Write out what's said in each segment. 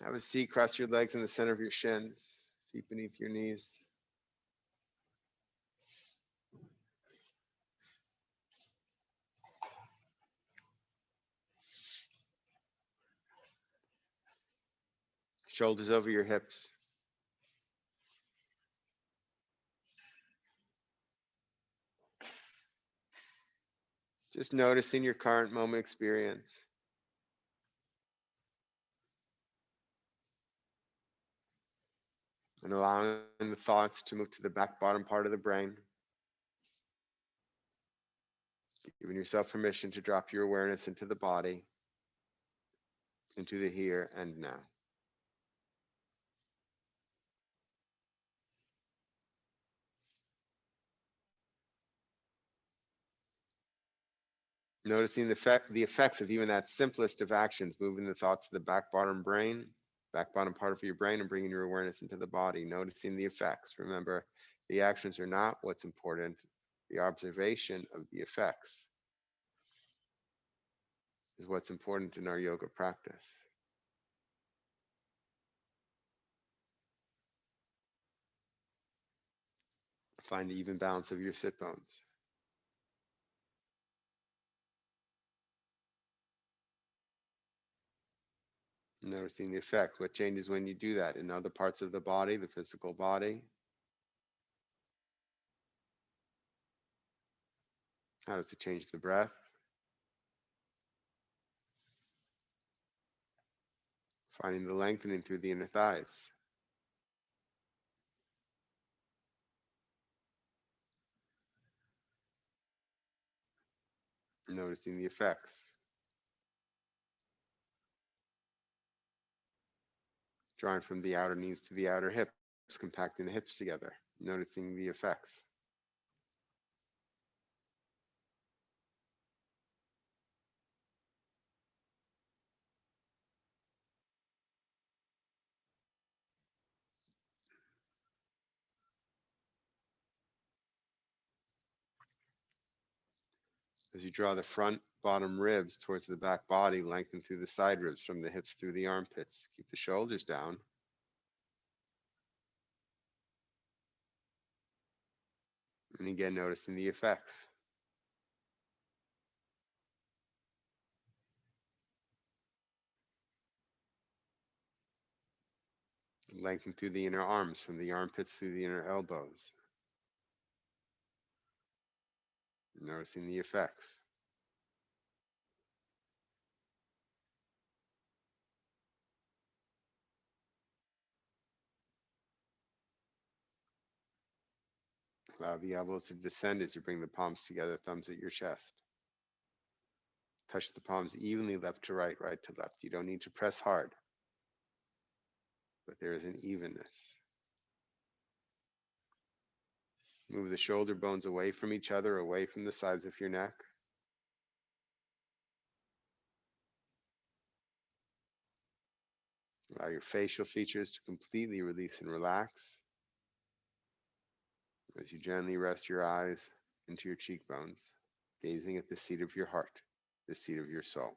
Have a seat, cross your legs in the center of your shins, feet beneath your knees. Shoulders over your hips. Just noticing your current moment experience and allowing the thoughts to move to the back bottom part of the brain, giving yourself permission to drop your awareness into the body, into the here and now. Noticing the effects of even that simplest of actions, moving the thoughts to the back bottom brain, back bottom part of your brain, and bringing your awareness into the body, noticing the effects. Remember, the actions are not what's important. The observation of the effects is what's important in our yoga practice. Find the even balance of your sit bones. Noticing the effect. What changes when you do that in other parts of the body, the physical body? How does it change the breath? Finding the lengthening through the inner thighs. Noticing the effects. Drawing from the outer knees to the outer hips, compacting the hips together. Noticing the effects. As you draw the front bottom ribs towards the back body, lengthen through the side ribs from the hips through the armpits. Keep the shoulders down. And again, noticing the effects. Lengthen through the inner arms from the armpits through the inner elbows. Noticing the effects. Allow the elbows to descend as you bring the palms together, thumbs at your chest. Touch the palms evenly left to right, right to left. You don't need to press hard, but there is an evenness. Move the shoulder bones away from each other, away from the sides of your neck. Allow your facial features to completely release and relax as you gently rest your eyes into your cheekbones, gazing at the seat of your heart, the seat of your soul.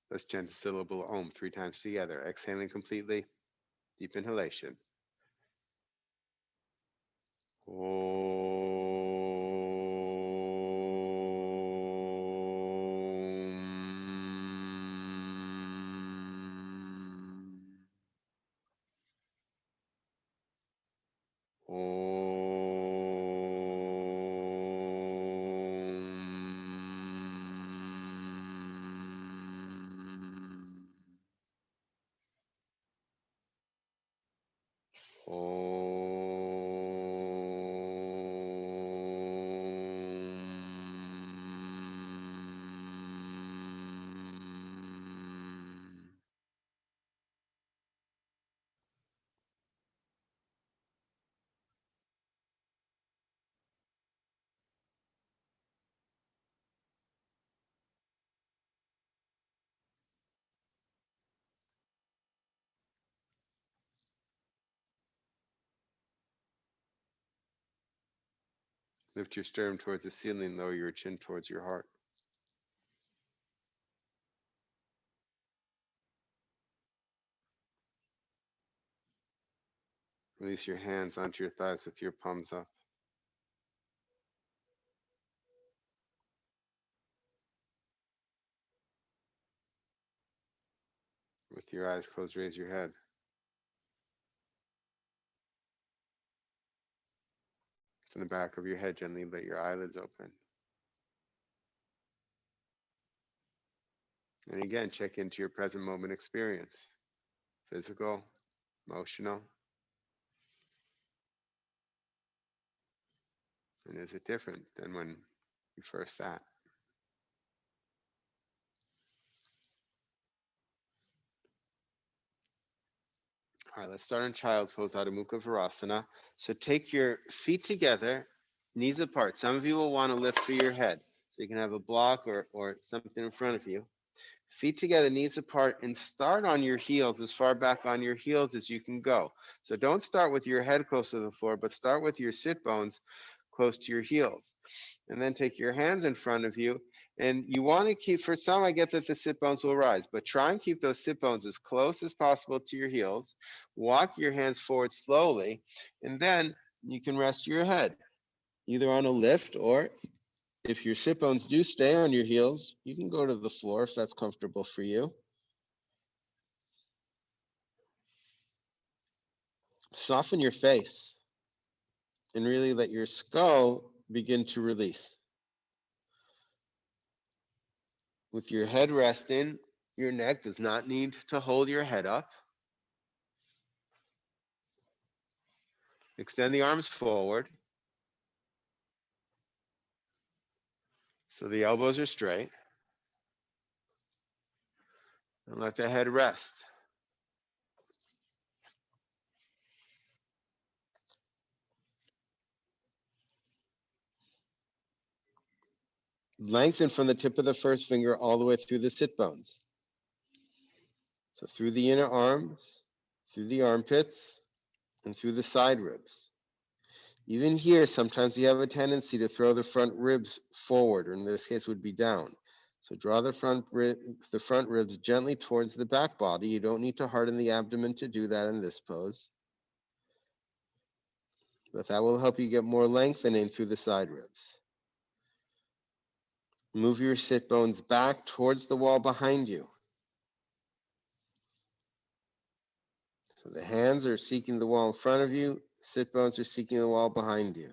Let's chant the syllable Om 3 times together, exhaling completely. Deep inhalation. Lift your sternum towards the ceiling, lower your chin towards your heart. Release your hands onto your thighs with your palms up. With your eyes closed, raise your head. From the back of your head, gently let your eyelids open. And again, check into your present moment experience. Physical, emotional. And is it different than when you first sat? All right, let's start on child's pose, Adho Mukha Virasana. So take your feet together, knees apart. Some of you will want to lift through your head. So you can have a block or something in front of you. Feet together, knees apart, and start on your heels, as far back on your heels as you can go. So don't start with your head close to the floor, but start with your sit bones close to your heels. And then take your hands in front of you. And you want to keep, for some, I get that the sit bones will rise, but try and keep those sit bones as close as possible to your heels. Walk your hands forward slowly, and then you can rest your head, either on a lift, or if your sit bones do stay on your heels, you can go to the floor if that's comfortable for you. Soften your face and really let your skull begin to release. With your head resting, your neck does not need to hold your head up. Extend the arms forward so the elbows are straight. And let the head rest. Lengthen from the tip of the first finger all the way through the sit bones. So through the inner arms, through the armpits, and through the side ribs. Even here, sometimes you have a tendency to throw the front ribs forward, or in this case would be down. So draw the front ribs gently towards the back body. You don't need to harden the abdomen to do that in this pose. But that will help you get more lengthening through the side ribs. Move your sit bones back towards the wall behind you. So the hands are seeking the wall in front of you, sit bones are seeking the wall behind you.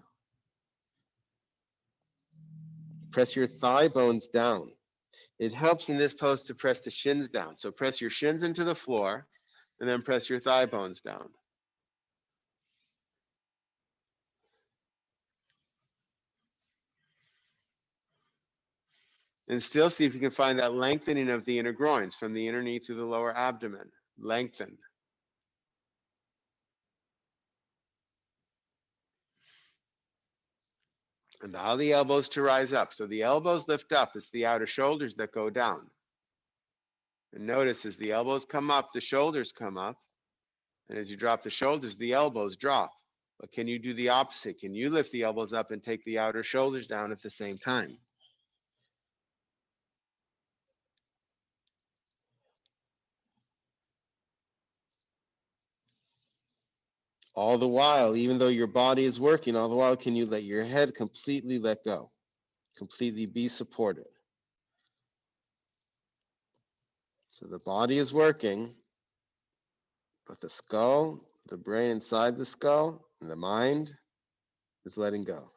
Press your thigh bones down. It helps in this pose to press the shins down. So press your shins into the floor and then press your thigh bones down. And still see if you can find that lengthening of the inner groins from the inner knee to the lower abdomen. Lengthen. And allow the elbows to rise up. So the elbows lift up. It's the outer shoulders that go down. And notice as the elbows come up, the shoulders come up. And as you drop the shoulders, the elbows drop. But can you do the opposite? Can you lift the elbows up and take the outer shoulders down at the same time? All the while, even though your body is working, all the while, can you let your head completely let go? Completely be supported. So the body is working, but the skull, the brain inside the skull, and the mind is letting go.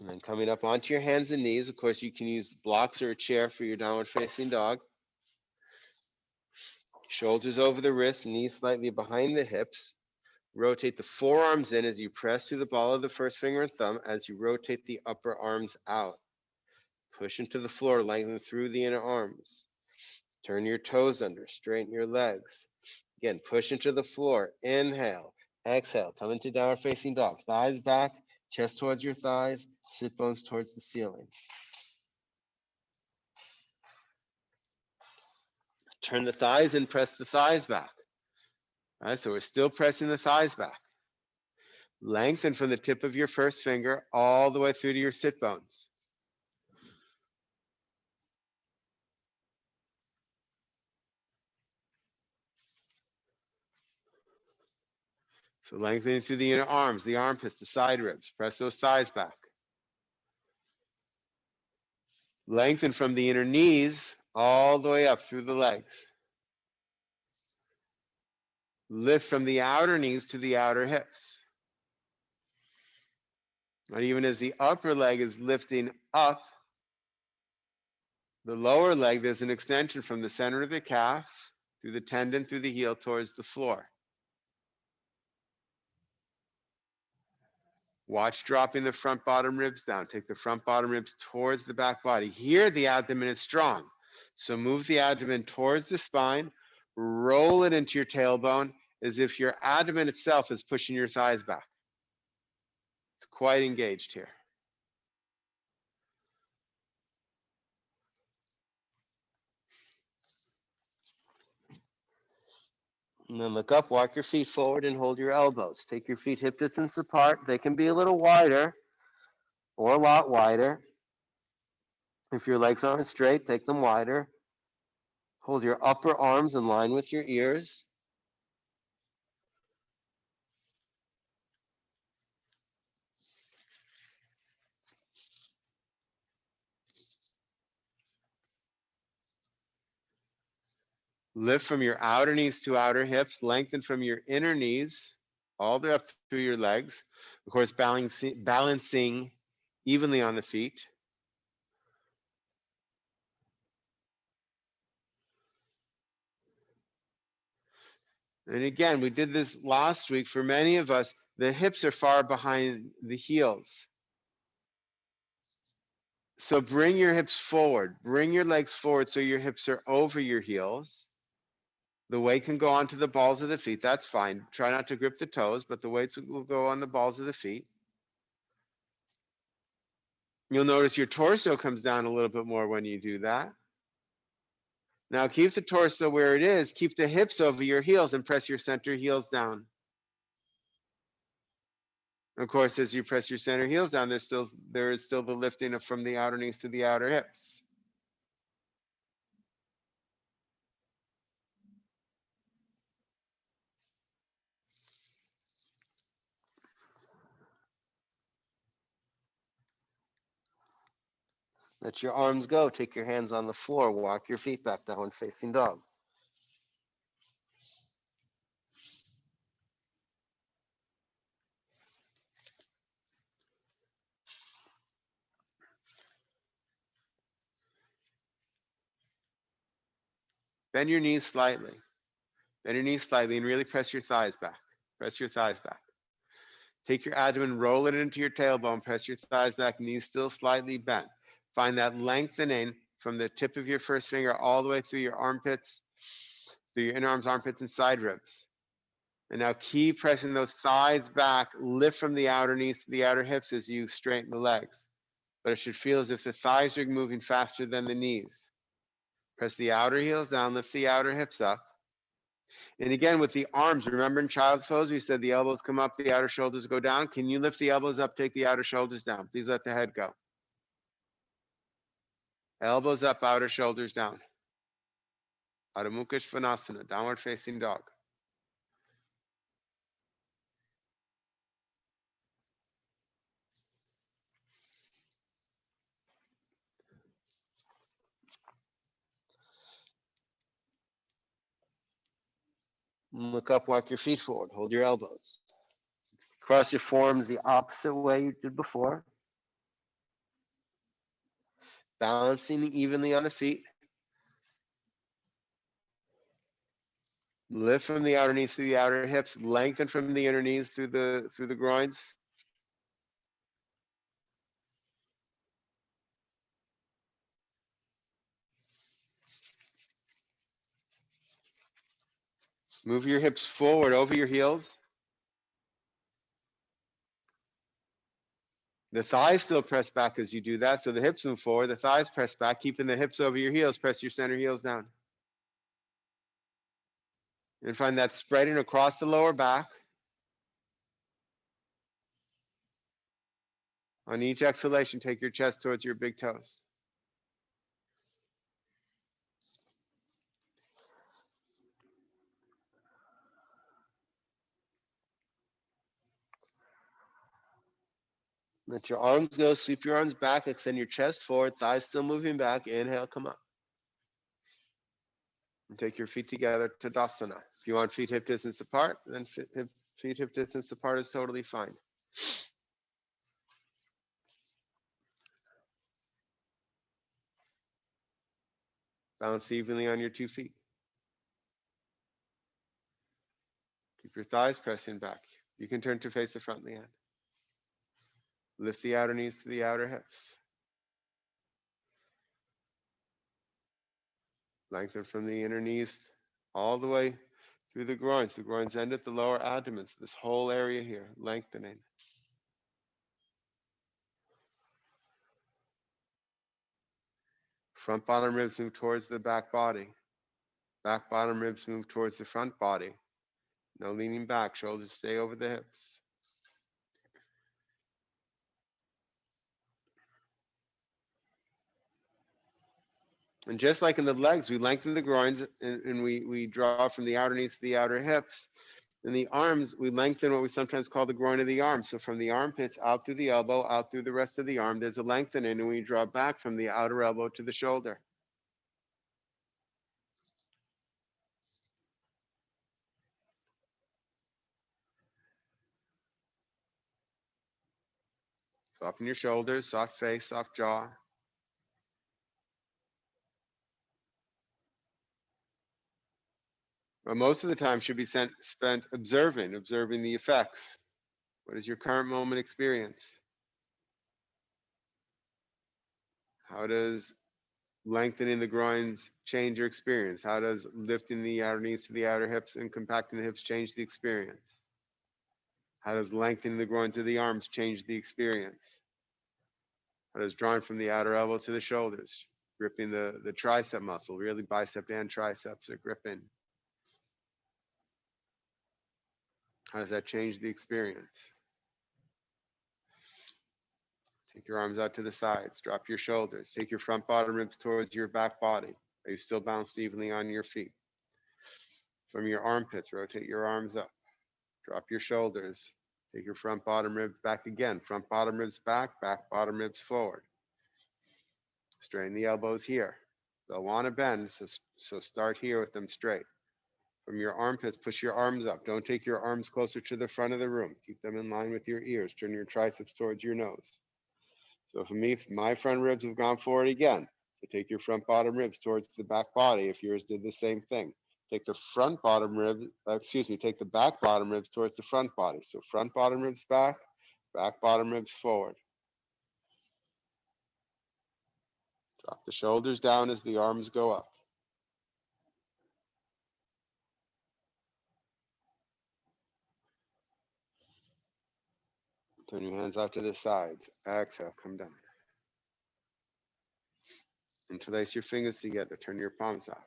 And then coming up onto your hands and knees, of course, you can use blocks or a chair for your downward facing dog. Shoulders over the wrists, knees slightly behind the hips. Rotate the forearms in as you press through the ball of the first finger and thumb as you rotate the upper arms out. Push into the floor, lengthen through the inner arms. Turn your toes under, straighten your legs. Again, push into the floor. Inhale, exhale, come into downward facing dog. Thighs back, chest towards your thighs, sit bones towards the ceiling. Turn the thighs and press the thighs back. All right, so we're still pressing the thighs back. Lengthen from the tip of your first finger all the way through to your sit bones. So lengthening through the inner arms, the armpits, the side ribs. Press those thighs back. Lengthen from the inner knees all the way up through the legs. Lift from the outer knees to the outer hips. And even as the upper leg is lifting up, the lower leg, there's an extension from the center of the calf through the tendon, through the heel towards the floor. Watch dropping the front bottom ribs down. Take the front bottom ribs towards the back body. Here, the abdomen is strong. So move the abdomen towards the spine, roll it into your tailbone as if your abdomen itself is pushing your thighs back. It's quite engaged here. And then look up, walk your feet forward and hold your elbows. Take your feet hip distance apart. They can be a little wider or a lot wider. If your legs aren't straight, take them wider. Hold your upper arms in line with your ears. Lift from your outer knees to outer hips. Lengthen from your inner knees all the way up through your legs. Of course, balancing evenly on the feet. And again, we did this last week. For many of us, the hips are far behind the heels. So bring your hips forward. Bring your legs forward so your hips are over your heels. The weight can go onto the balls of the feet. That's fine. Try not to grip the toes, but the weights will go on the balls of the feet. You'll notice your torso comes down a little bit more when you do that. Now keep the torso where it is. Keep the hips over your heels and press your center heels down. Of course, as you press your center heels down, there is still the lifting from the outer knees to the outer hips. Let your arms go. Take your hands on the floor. Walk your feet back, downward facing dog. Bend your knees slightly. Bend your knees slightly and really press your thighs back. Press your thighs back. Take your abdomen, roll it into your tailbone, press your thighs back, knees still slightly bent. Find that lengthening from the tip of your first finger all the way through your armpits, through your inner arms, armpits, and side ribs. And now keep pressing those thighs back, lift from the outer knees to the outer hips as you straighten the legs. But it should feel as if the thighs are moving faster than the knees. Press the outer heels down, lift the outer hips up. And again, with the arms, remember in child's pose, we said the elbows come up, the outer shoulders go down. Can you lift the elbows up, take the outer shoulders down? Please let the head go. Elbows up, outer shoulders down. Adho Mukha Svanasana, downward facing dog. Look up, walk your feet forward, hold your elbows. Cross your forearms the opposite way you did before. Balancing evenly on the feet. Lift from the outer knees to the outer hips, lengthen from the inner knees through the groins. Move your hips forward over your heels. The thighs still press back as you do that, so the hips move forward, the thighs press back, keeping the hips over your heels, press your center heels down. And find that spreading across the lower back. On each exhalation, take your chest towards your big toes. Let your arms go, sweep your arms back, extend your chest forward, thighs still moving back. Inhale, come up. And take your feet together, Tadasana. If you want feet hip distance apart, then feet hip distance apart is totally fine. Balance evenly on your 2 feet. Keep your thighs pressing back. You can turn to face the front of the hand. Lift the outer knees to the outer hips. Lengthen from the inner knees all the way through the groins. The groins end at the lower abdomen. So this whole area here, lengthening. Front bottom ribs move towards the back body. Back bottom ribs move towards the front body. No leaning back, shoulders stay over the hips. And just like in the legs, we lengthen the groins and we draw from the outer knees to the outer hips. In the arms, we lengthen what we sometimes call the groin of the arm. So from the armpits out through the elbow, out through the rest of the arm, there's a lengthening, and we draw back from the outer elbow to the shoulder. Soften your shoulders, soft face, soft jaw. But most of the time should be spent observing the effects. What is your current moment experience? How does lengthening the groins change your experience? How does lifting the outer knees to the outer hips and compacting the hips change the experience? How does lengthening the groins to the arms change the experience? How does drawing from the outer elbow to the shoulders, gripping the tricep muscle, really bicep and triceps are gripping? How does that change the experience? Take your arms out to the sides, drop your shoulders, take your front bottom ribs towards your back body. Are you still balanced evenly on your feet? From your armpits, rotate your arms up, drop your shoulders, take your front bottom ribs back again, front bottom ribs back, back bottom ribs forward. Straighten the elbows here. They'll want to bend, so start here with them straight. From your armpits, push your arms up. Don't take your arms closer to the front of the room. Keep them in line with your ears. Turn your triceps towards your nose. So for me, my front ribs have gone forward again. So take your front bottom ribs towards the back body if yours did the same thing. Take the front bottom rib, take the back bottom ribs towards the front body. So front bottom ribs back bottom ribs forward. Drop the shoulders down as the arms go up. Turn your hands out to the sides. Exhale, come down. Interlace your fingers together. Turn your palms out.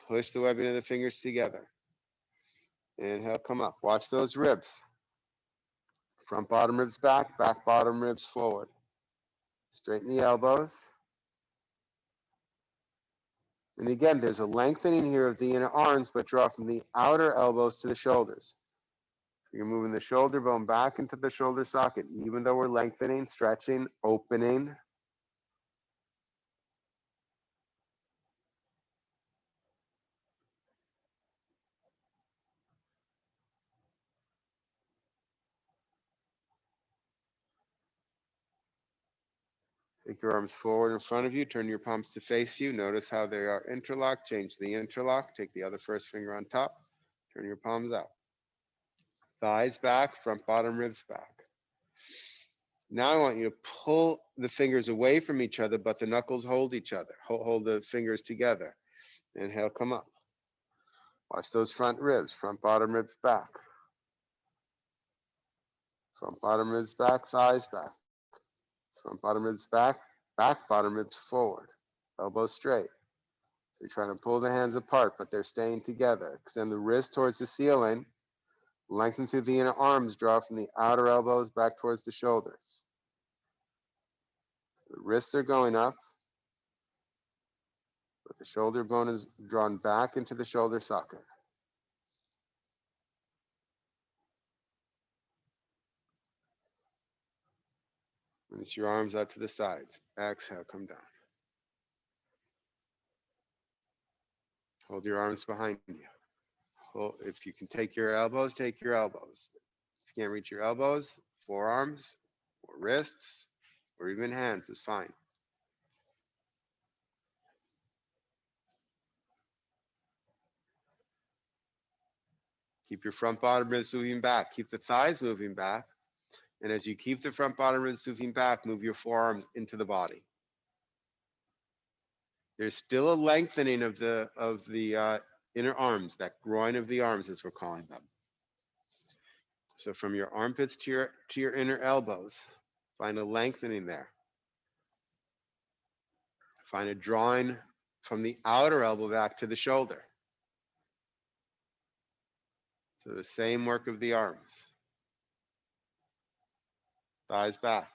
Push the webbing of the fingers together. Inhale, come up. Watch those ribs. Front bottom ribs back bottom ribs forward. Straighten the elbows. And again, there's a lengthening here of the inner arms, but draw from the outer elbows to the shoulders. So you're moving the shoulder bone back into the shoulder socket, even though we're lengthening, stretching, opening. Take your arms forward in front of you. Turn your palms to face you. Notice how they are interlocked. Change the interlock. Take the other first finger on top. Turn your palms out. Thighs back, front bottom ribs back. Now I want you to pull the fingers away from each other, but the knuckles hold each other. Hold the fingers together. Inhale, come up. Watch those front ribs, front bottom ribs back. Front bottom ribs back, thighs back. Front bottom ribs back bottom ribs forward. Elbows straight. So you're trying to pull the hands apart, but they're staying together. Extend the wrist towards the ceiling. Lengthen through the inner arms. Draw from the outer elbows back towards the shoulders. The wrists are going up, but the shoulder bone is drawn back into the shoulder socket. Release your arms out to the sides. Exhale, come down. Hold your arms behind you. If you can take your elbows, take your elbows. If you can't reach your elbows, forearms or wrists or even hands is fine. Keep your front bottom ribs moving back. Keep the thighs moving back. And as you keep the front bottom ribs moving back, move your forearms into the body. There's still a lengthening of the inner arms, that groin of the arms as we're calling them. So from your armpits to your inner elbows, find a lengthening there. Find a drawing from the outer elbow back to the shoulder. So the same work of the arms. Thighs back.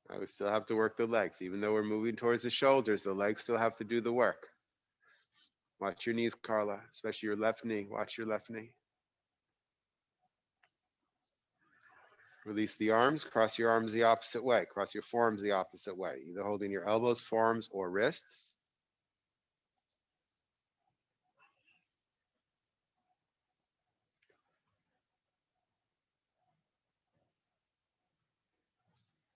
Now we still have to work the legs. Even though we're moving towards the shoulders, the legs still have to do the work. Watch your knees, Carla, especially your left knee. Watch your left knee. Release the arms, cross your arms the opposite way. Cross your forearms the opposite way, either holding your elbows, forearms, or wrists.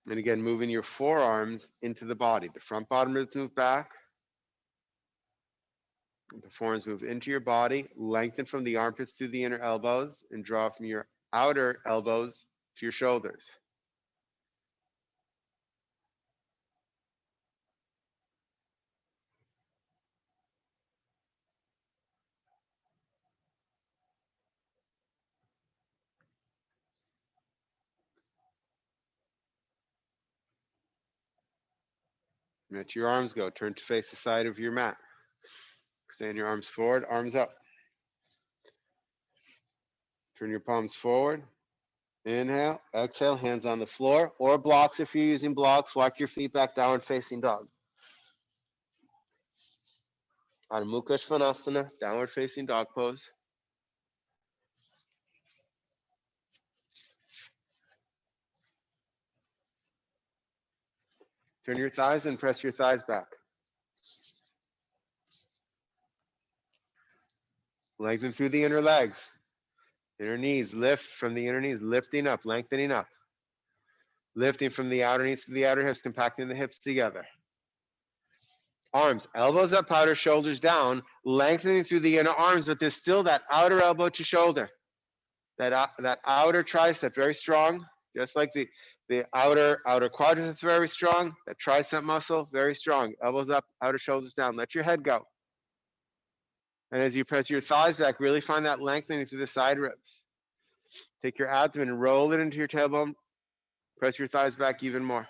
And again, moving your forearms into the body. The front bottom ribs move back. The forearms move into your body. Lengthen from the armpits to the inner elbows and draw from your outer elbows to your shoulders. Let your arms go. Turn to face the side of your mat. Extend your arms forward, arms up. Turn your palms forward. Inhale, exhale, hands on the floor or blocks if you're using blocks. Walk your feet back, downward facing dog. Adho Mukha Svanasana, downward facing dog pose. Turn your thighs and press your thighs back. Lengthen through the inner legs. Inner knees, lift from the inner knees, lifting up, lengthening up. Lifting from the outer knees to the outer hips, compacting the hips together. Arms, elbows up, outer shoulders down, lengthening through the inner arms, but there's still that outer elbow to shoulder. That outer tricep, very strong, just like the outer quadriceps, very strong. That tricep muscle, very strong. Elbows up, outer shoulders down. Let your head go. And as you press your thighs back, really find that lengthening through the side ribs. Take your abdomen and roll it into your tailbone. Press your thighs back even more.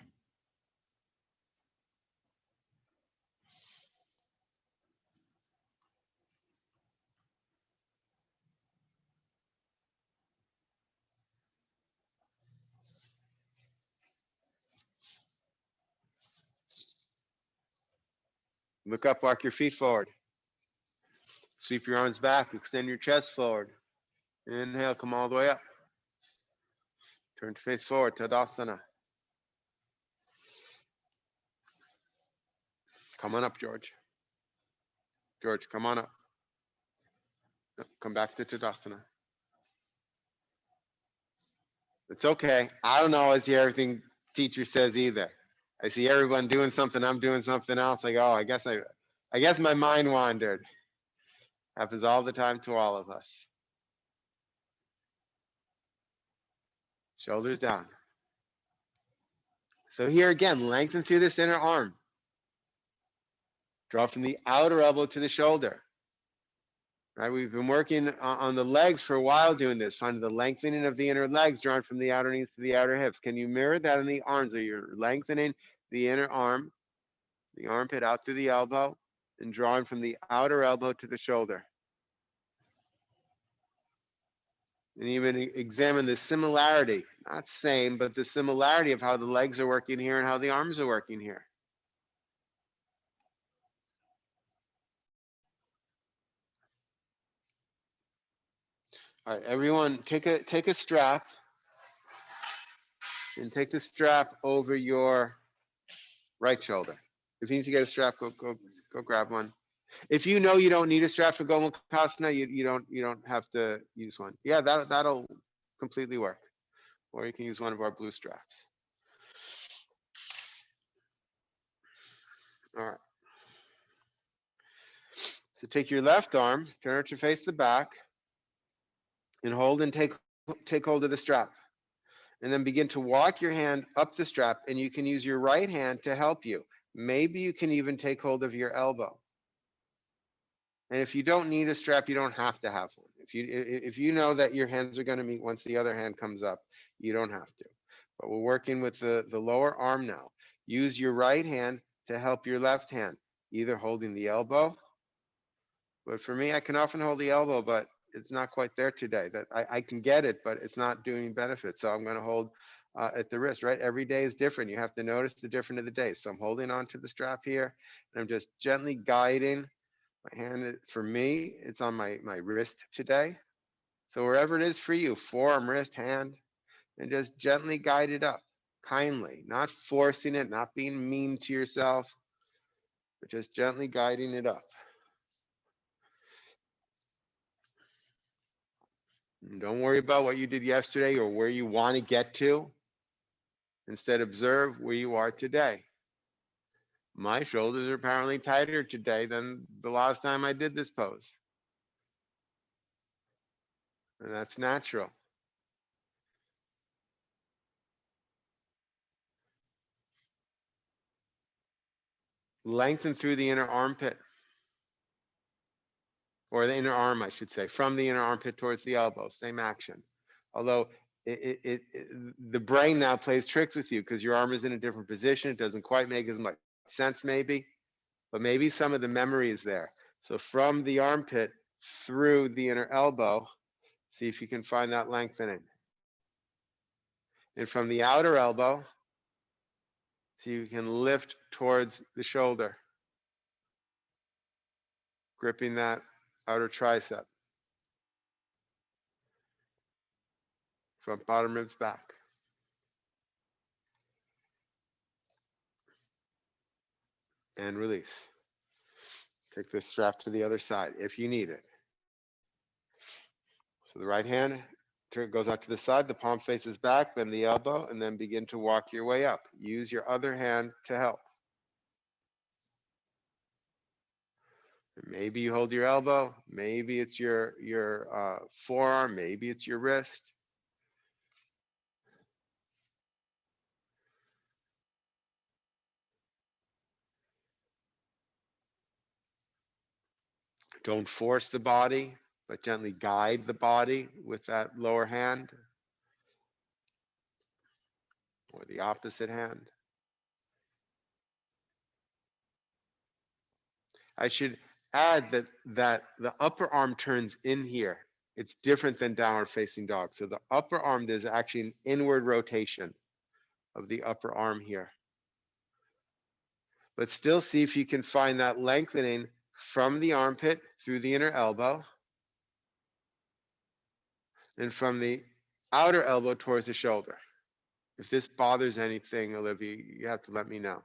Look up, walk your feet forward. Sweep your arms back, extend your chest forward. Inhale, come all the way up. Turn to face forward, Tadasana. Come on up, George. George, come on up. Come back to Tadasana. It's okay. I don't always hear everything teacher says either. I see everyone doing something, I'm doing something else. I go, oh, I guess my mind wandered. Happens all the time to all of us. Shoulders down. So here again, lengthen through this inner arm. Draw from the outer elbow to the shoulder. Right, we've been working on the legs for a while doing this, finding the lengthening of the inner legs drawn from the outer knees to the outer hips. Can you mirror that in the arms where you're lengthening the inner arm, the armpit out through the elbow, and drawing from the outer elbow to the shoulder. And even examine the similarity, not same, but the similarity of how the legs are working here and how the arms are working here. All right, everyone, take a strap and take the strap over your right shoulder. If you need to get a strap, go grab one. If you know you don't need a strap for Gomukhasana, you don't have to use one. Yeah, that'll completely work. Or you can use one of our blue straps. All right. So take your left arm, turn it to face the back, and hold and take hold of the strap. And then begin to walk your hand up the strap, and you can use your right hand to help you. Maybe you can even take hold of your elbow. And if you don't need a strap, you don't have to have one. If you know that your hands are going to meet once the other hand comes up, you don't have to. But we're working with the lower arm now. Use your right hand to help your left hand, either holding the elbow. But for me, I can often hold the elbow, but it's not quite there today. That I can get it, but it's not doing benefit. So I'm going to hold at the wrist, right? Every day is different. You have to notice the different of the days. So I'm holding onto the strap here, and I'm just gently guiding my hand. For me, it's on my wrist today. So wherever it is for you, forearm, wrist, hand, and just gently guide it up, kindly, not forcing it, not being mean to yourself, but just gently guiding it up. And don't worry about what you did yesterday or where you want to get to. Instead, observe where you are today. My shoulders are apparently tighter today than the last time I did this pose. And that's natural. Lengthen through the inner armpit, or the inner arm, I should say, from the inner armpit towards the elbow. Same action. Although the brain now plays tricks with you because your arm is in a different position. It doesn't quite make as much sense, maybe, but maybe some of the memory is there. So from the armpit through the inner elbow, see if you can find that lengthening. And from the outer elbow, see if you can lift towards the shoulder, gripping that outer tricep. Front bottom ribs back. And release. Take this strap to the other side if you need it. So the right hand goes out to the side, the palm faces back, then the elbow, and then begin to walk your way up. Use your other hand to help. Maybe you hold your elbow, maybe it's your forearm, maybe it's your wrist. Don't force the body, but gently guide the body with that lower hand or the opposite hand. I should add that the upper arm turns in here. It's different than downward facing dog. So the upper arm, there's actually an inward rotation of the upper arm here. But still see if you can find that lengthening from the armpit through the inner elbow and from the outer elbow towards the shoulder. If this bothers anything, Olivia, you have to let me know.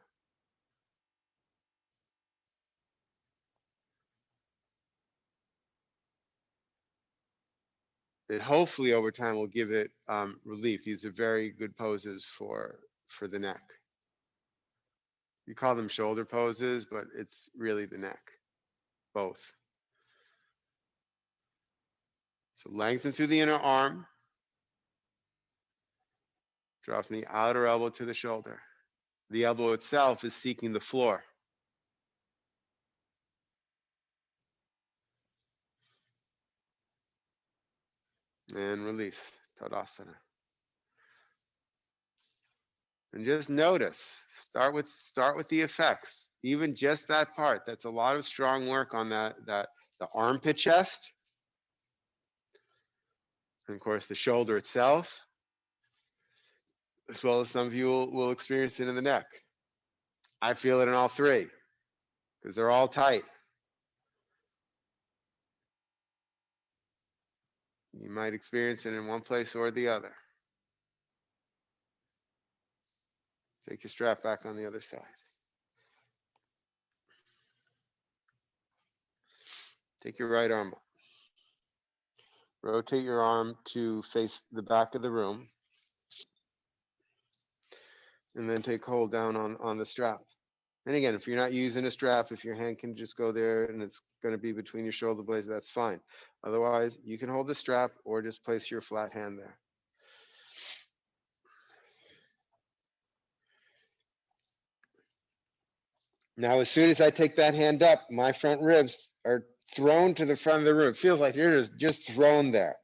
And hopefully over time will give it relief. These are very good poses for the neck. You call them shoulder poses, but it's really the neck, both. So lengthen through the inner arm. Draw from the outer elbow to the shoulder. The elbow itself is seeking the floor. And release, Tadasana. And just notice. Start with the effects. Even just that part. That's a lot of strong work on that the armpit chest. And of course the shoulder itself, as well as some of you will experience it in the neck. I feel it in all three because they're all tight. You might experience it in one place or the other. Take your strap back on the other side. Take your right arm up. Rotate your arm to face the back of the room. And then take hold down on the strap. And again, if you're not using a strap, if your hand can just go there and it's going to be between your shoulder blades, that's fine. Otherwise, you can hold the strap or just place your flat hand there. Now, as soon as I take that hand up, my front ribs are thrown to the front of the room. It feels like you're just thrown there.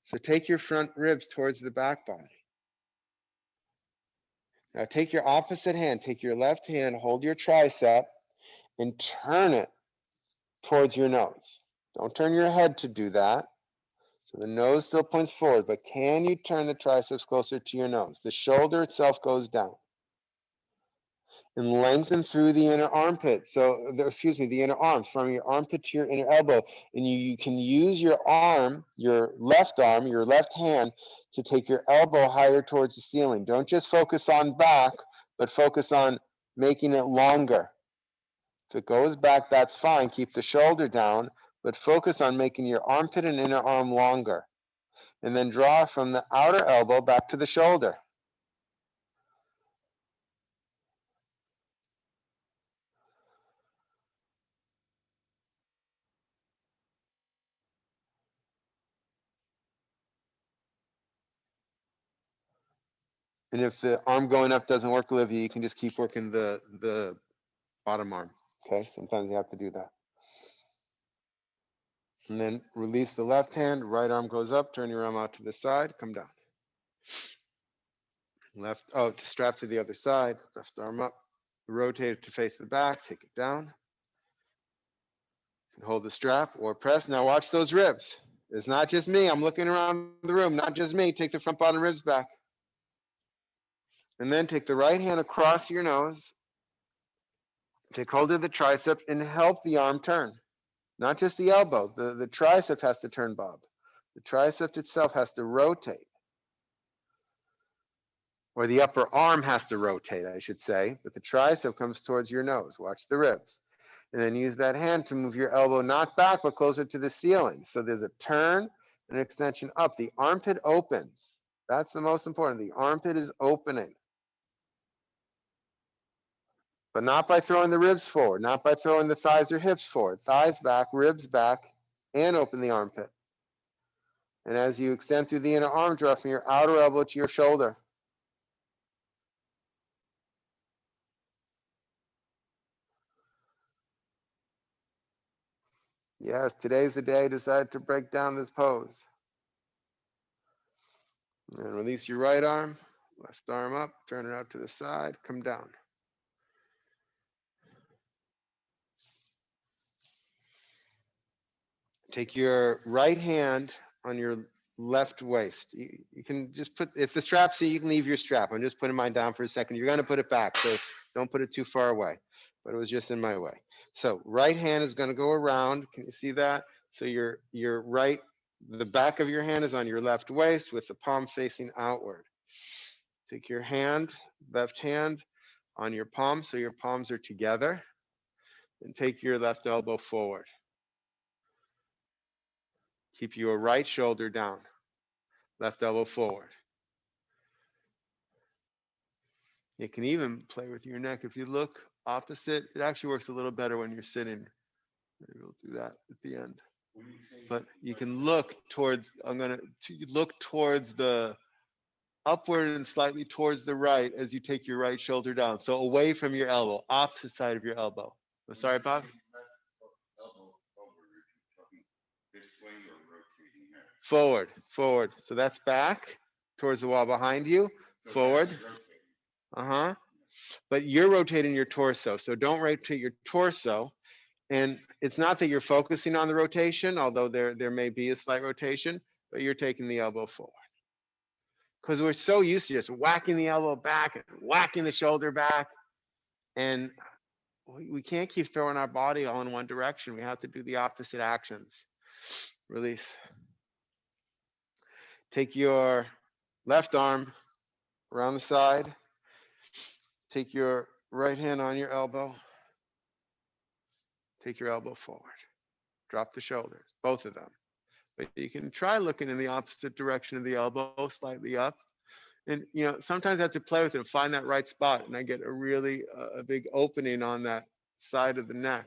So take your front ribs towards the back body. Now take your opposite hand, take your left hand, hold your tricep, and turn it towards your nose. Don't turn your head to do that. So the nose still points forward, but can you turn the triceps closer to your nose? The shoulder itself goes down. And lengthen through the inner armpit. So, the inner arm, from your armpit to your inner elbow. And you can use your arm, your left hand, to take your elbow higher towards the ceiling. Don't just focus on back, but focus on making it longer. If it goes back, that's fine. Keep the shoulder down, but focus on making your armpit and inner arm longer. And then draw from the outer elbow back to the shoulder. And if the arm going up doesn't work, Olivia, you can just keep working the bottom arm. Okay, sometimes you have to do that. And then release the left hand, right arm goes up, turn your arm out to the side, come down. Strap to the other side, left arm up, rotate it to face the back, take it down. Hold the strap or press. Now watch those ribs. It's not just me, I'm looking around the room, not just me. Take the front bottom ribs back. And then take the right hand across your nose, take hold of the tricep and help the arm turn. Not just the elbow, the tricep has to turn, Bob. The tricep itself has to rotate. Or the upper arm has to rotate, I should say, but the tricep comes towards your nose. Watch the ribs. And then use that hand to move your elbow not back, but closer to the ceiling. So there's a turn and an extension up. The armpit opens. That's the most important. The armpit is opening. But not by throwing the ribs forward, not by throwing the thighs or hips forward. Thighs back, ribs back, and open the armpit. And as you extend through the inner arm, draw from your outer elbow to your shoulder. Yes, today's the day I decided to break down this pose. And release your right arm, left arm up, turn it out to the side, come down. Take your right hand on your left waist. You can just put, if the strap's here, you can leave your strap. I'm just putting mine down for a second. You're gonna put it back, so don't put it too far away. But it was just in my way. So right hand is gonna go around. Can you see that? So your right, the back of your hand is on your left waist with the palm facing outward. Take your hand, left hand on your palm, so your palms are together. And take your left elbow forward. Keep your right shoulder down, left elbow forward. You can even play with your neck. If you look opposite, it actually works a little better when you're sitting. Maybe we'll do that at the end. But you can look towards, I'm gonna look towards the upward and slightly towards the right as you take your right shoulder down. So away from your elbow, opposite side of your elbow. Oh, sorry, Bob? Forward, forward. So that's back towards the wall behind you, forward. Uh-huh. But you're rotating your torso. So don't rotate your torso. And it's not that you're focusing on the rotation, although there may be a slight rotation, but you're taking the elbow forward. Because we're so used to just whacking the elbow back and whacking the shoulder back. And we can't keep throwing our body all in one direction. We have to do the opposite actions. Release. Take your left arm around the side. Take your right hand on your elbow. Take your elbow forward. Drop the shoulders, both of them. But you can try looking in the opposite direction of the elbow, slightly up. And sometimes I have to play with it and find that right spot, and I get a really a big opening on that side of the neck.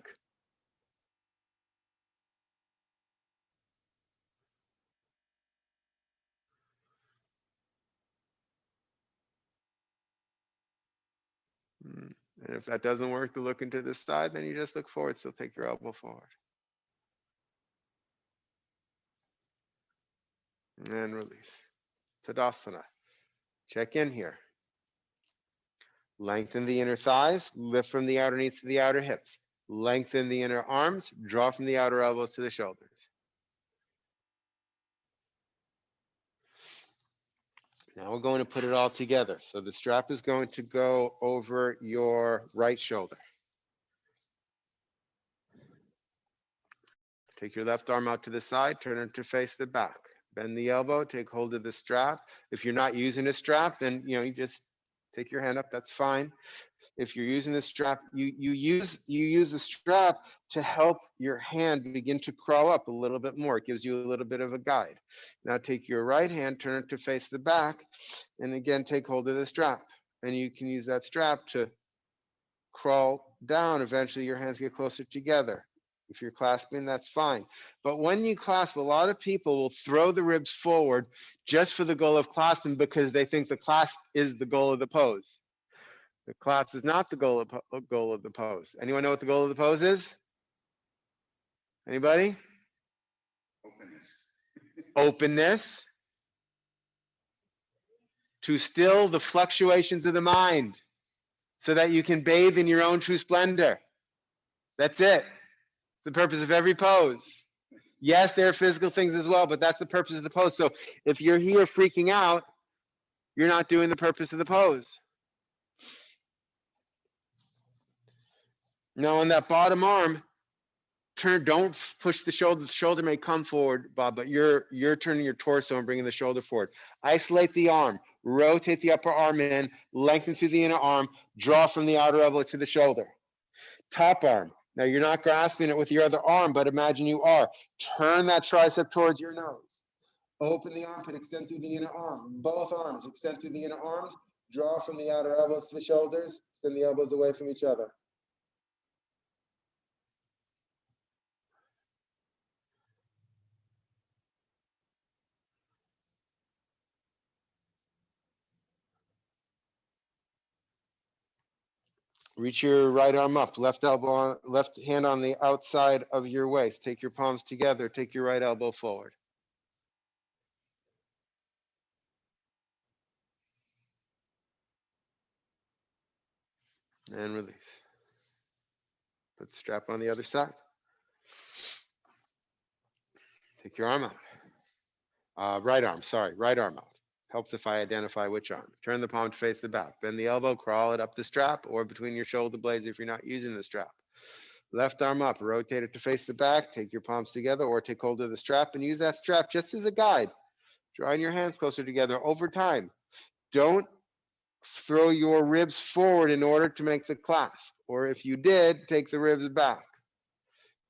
And if that doesn't work to look into the side, then you just look forward. So take your elbow forward. And release. Tadasana. Check in here. Lengthen the inner thighs, lift from the outer knees to the outer hips. Lengthen the inner arms, draw from the outer elbows to the shoulders. Now we're going to put it all together. So the strap is going to go over your right shoulder. Take your left arm out to the side, turn it to face the back. Bend the elbow, take hold of the strap. If you're not using a strap, then you just take your hand up, that's fine. If you're using the strap, you use the strap to help your hand begin to crawl up a little bit more. It gives you a little bit of a guide. Now take your right hand, turn it to face the back, and again take hold of the strap. And you can use that strap to crawl down. Eventually your hands get closer together. If you're clasping, that's fine. But when you clasp, a lot of people will throw the ribs forward just for the goal of clasping because they think the clasp is the goal of the pose. The clasp is not the goal of the pose. Anyone know what the goal of the pose is? Anybody? Openness. Openness. To still the fluctuations of the mind so that you can bathe in your own true splendor. That's it. The purpose of every pose. Yes, there are physical things as well, but that's the purpose of the pose. So if you're here freaking out, you're not doing the purpose of the pose. Now on that bottom arm, don't push the shoulder. The shoulder may come forward, Bob, but you're turning your torso and bringing the shoulder forward. Isolate the arm, rotate the upper arm in, lengthen through the inner arm, draw from the outer elbow to the shoulder. Top arm. Now you're not grasping it with your other arm, but imagine you are. Turn that tricep towards your nose. Open the armpit, extend through the inner arm. Both arms extend through the inner arms. Draw from the outer elbows to the shoulders. Extend the elbows away from each other. Reach your right arm up, left hand on the outside of your waist. Take your palms together. Take your right elbow forward. And release. Put the strap on the other side. Take your arm out. Right arm out. Helps if I identify which arm. Turn the palm to face the back. Bend the elbow, crawl it up the strap or between your shoulder blades if you're not using the strap. Left arm up, rotate it to face the back. Take your palms together or take hold of the strap and use that strap just as a guide. Drawing your hands closer together over time. Don't throw your ribs forward in order to make the clasp. Or if you did, take the ribs back.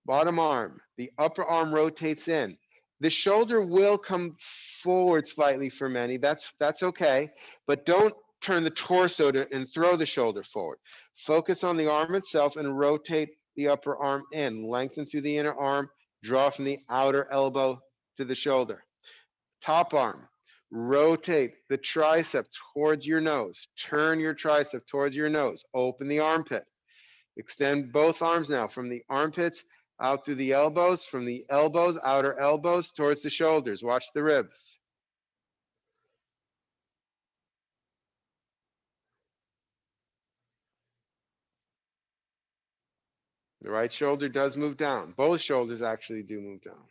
Bottom arm, the upper arm rotates in. The shoulder will come forward slightly for many. That's okay, but don't turn the torso and throw the shoulder forward. Focus on the arm itself and rotate the upper arm in. Lengthen through the inner arm, draw from the outer elbow to the shoulder. Top arm, rotate the tricep towards your nose. Turn your tricep towards your nose. Open the armpit. Extend both arms now from the armpits out through the elbows, from the elbows, outer elbows, towards the shoulders. Watch the ribs. The right shoulder does move down. Both shoulders actually do move down.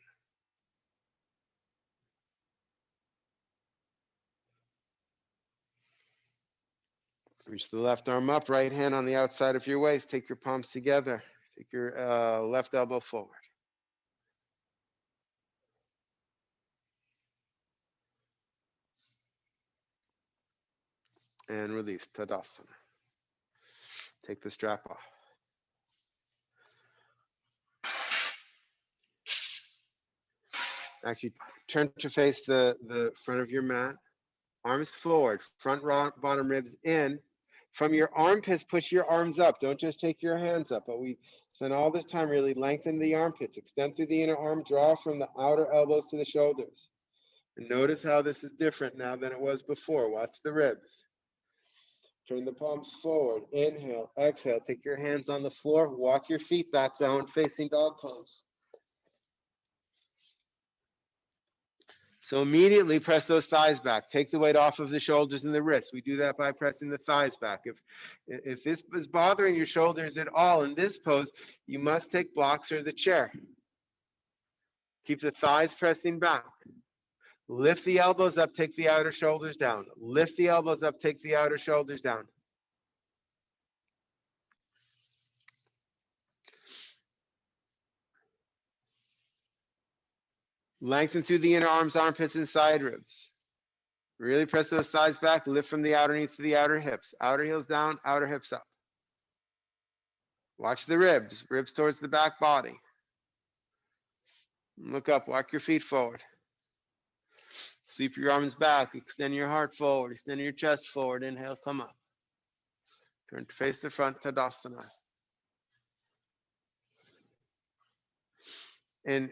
Reach the left arm up, right hand on the outside of your waist. Take your palms together. Take your left elbow forward. And release, Tadasana. Take the strap off. Actually, turn to face the front of your mat. Arms forward, front bottom ribs in. From your armpits, push your arms up. Don't just take your hands up. But we spend all this time really lengthening the armpits. Extend through the inner arm, draw from the outer elbows to the shoulders. And notice how this is different now than it was before. Watch the ribs. Turn the palms forward. Inhale, exhale. Take your hands on the floor. Walk your feet back down, facing dog pose. So immediately press those thighs back. Take the weight off of the shoulders and the wrists. We do that by pressing the thighs back. If this is bothering your shoulders at all in this pose, you must take blocks or the chair. Keep the thighs pressing back. Lift the elbows up, take the outer shoulders down. Lift the elbows up, take the outer shoulders down. Lengthen through the inner arms, armpits, and side ribs. Really press those thighs back. Lift from the outer knees to the outer hips. Outer heels down, outer hips up. Watch the ribs. Ribs towards the back body. Look up. Walk your feet forward. Sweep your arms back. Extend your heart forward. Extend your chest forward. Inhale, come up. Turn to face the front, Tadasana. And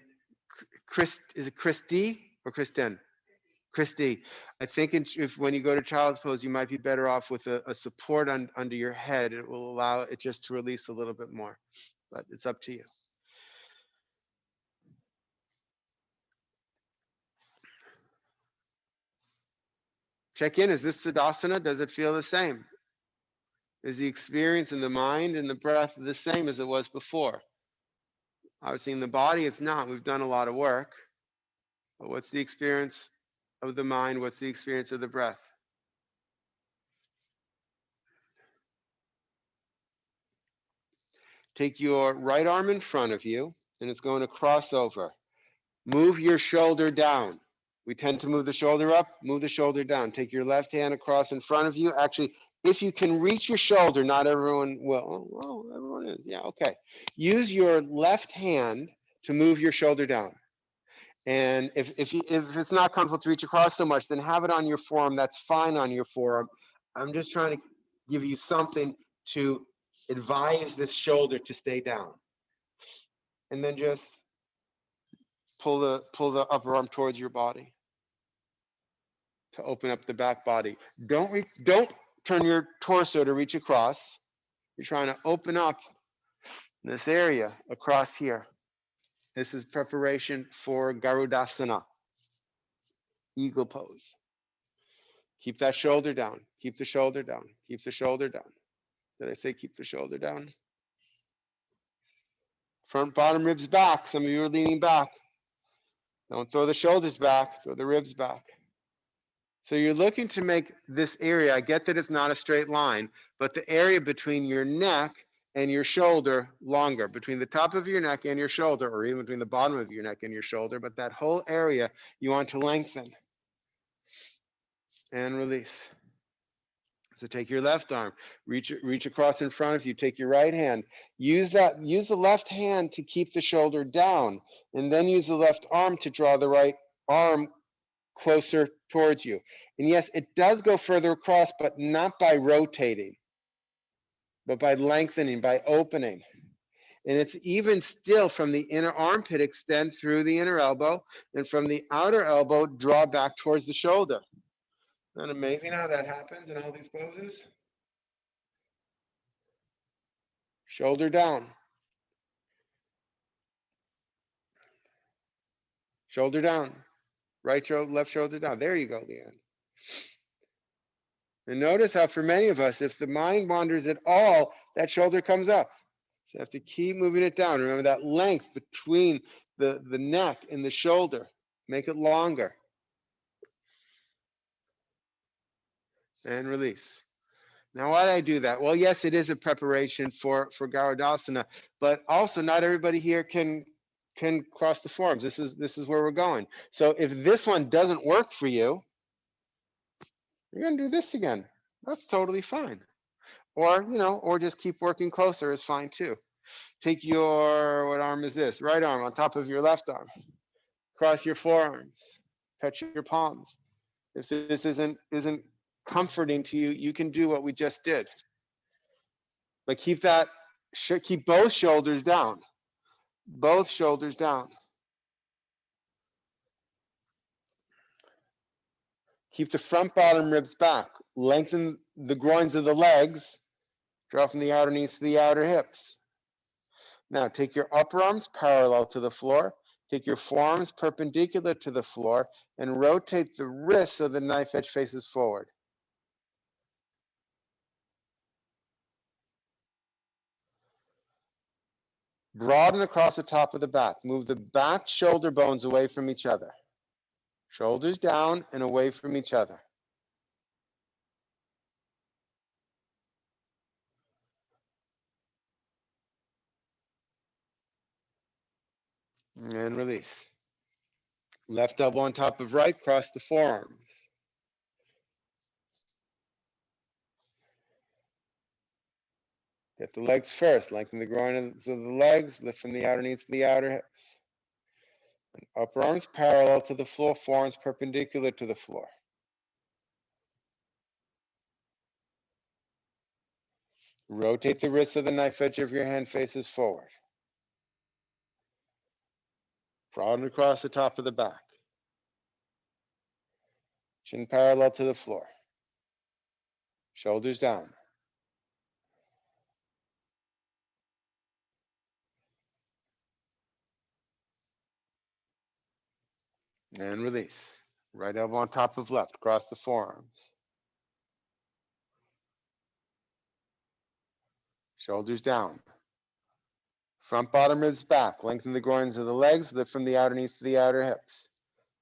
is it Christy or Kristen? Christy, I think if when you go to child's pose, you might be better off with a support under your head. It will allow it just to release a little bit more, but it's up to you. Check in, is this Tadasana? Does it feel the same? Is the experience in the mind and the breath the same as it was before? Obviously in the body, it's not. We've done a lot of work. But what's the experience of the mind? What's the experience of the breath? Take your right arm in front of you, and it's going to cross over. Move your shoulder down. We tend to move the shoulder up, move the shoulder down. Take your left hand across in front of you. Actually, if you can reach your shoulder, not everyone will. Well, everyone is. Yeah, okay. Use your left hand to move your shoulder down. And if it's not comfortable to reach across so much, then have it on your forearm. That's fine on your forearm. I'm just trying to give you something to advise this shoulder to stay down. And then just pull the upper arm towards your body to open up the back body. Don't turn your torso to reach across. You're trying to open up this area across here. This is preparation for Garudasana, eagle pose. Keep that shoulder down. Keep the shoulder down. Keep the shoulder down. Did I say keep the shoulder down? Front bottom ribs back. Some of you are leaning back. Don't throw the shoulders back. Throw the ribs back. So you're looking to make this area, I get that it's not a straight line, but the area between your neck and your shoulder longer, between the top of your neck and your shoulder, or even between the bottom of your neck and your shoulder, but that whole area you want to lengthen. And release. So take your left arm, reach across in front of you, take your right hand. Use the left hand to keep the shoulder down, and then use the left arm to draw the right arm closer towards you. And yes, it does go further across, but not by rotating, but by lengthening, by opening. And it's even still from the inner armpit, extend through the inner elbow, and from the outer elbow, draw back towards the shoulder. Isn't that amazing how that happens in all these poses? Shoulder down. Shoulder down. Right shoulder, left shoulder down. There you go, Leanne. And notice how for many of us, if the mind wanders at all, that shoulder comes up. So you have to keep moving it down. Remember that length between the neck and the shoulder. Make it longer. And release. Now, why did I do that? Well, yes, it is a preparation for Garudasana, but also not everybody here can cross the forms. This is where we're going. So if this one doesn't work for you, you're going to do this again. That's totally fine. Or, or just keep working closer is fine too. Take your, what arm is this? Right arm on top of your left arm. Cross your forearms. Touch your palms. If this isn't comforting to you, you can do what we just did. But keep both shoulders down. Both shoulders down. Keep the front bottom ribs back. Lengthen the groins of the legs. Draw from the outer knees to the outer hips. Now take your upper arms parallel to the floor. Take your forearms perpendicular to the floor and rotate the wrists so the knife edge faces forward. Broaden across the top of the back. Move the back shoulder bones away from each other. Shoulders down and away from each other. And release. Left elbow on top of right, cross the forearms. Get the legs first. Lengthen the groins of the legs. Lift from the outer knees to the outer hips. And upper arms parallel to the floor, forearms perpendicular to the floor. Rotate the wrist so the knife edge of your hand faces forward. Broaden across the top of the back. Chin parallel to the floor. Shoulders down. And release. Right elbow on top of left. Cross the forearms. Shoulders down. Front bottom ribs back. Lengthen the groins of the legs. Lift from the outer knees to the outer hips.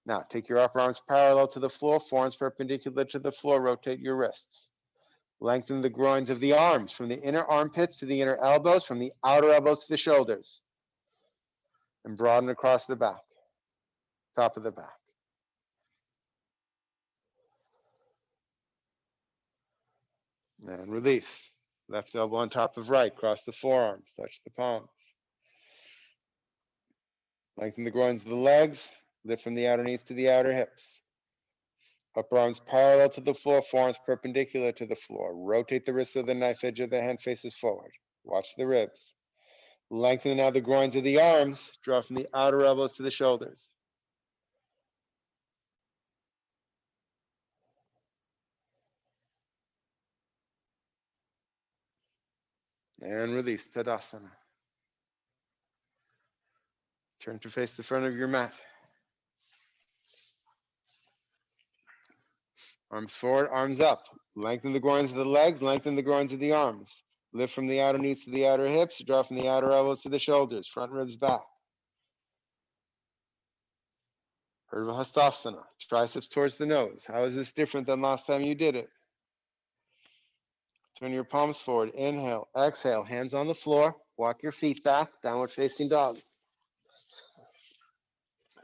Now, take your upper arms parallel to the floor, forearms perpendicular to the floor. Rotate your wrists. Lengthen the groins of the arms from the inner armpits to the inner elbows, from the outer elbows to the shoulders. And broaden across the back, top of the back. And release. Left elbow on top of right. Cross the forearms. Touch the palms. Lengthen the groins of the legs. Lift from the outer knees to the outer hips. Upper arms parallel to the floor, forearms perpendicular to the floor. Rotate the wrists so the knife edge of the hand faces forward. Watch the ribs. Lengthen now the groins of the arms. Draw from the outer elbows to the shoulders. And release, Tadasana. Turn to face the front of your mat. Arms forward, arms up. Lengthen the groins of the legs, lengthen the groins of the arms. Lift from the outer knees to the outer hips, draw from the outer elbows to the shoulders, front ribs back. Urdhva Hastasana, triceps towards the nose. How is this different than last time you did it? Turn your palms forward, inhale, exhale, hands on the floor, walk your feet back, downward facing dog.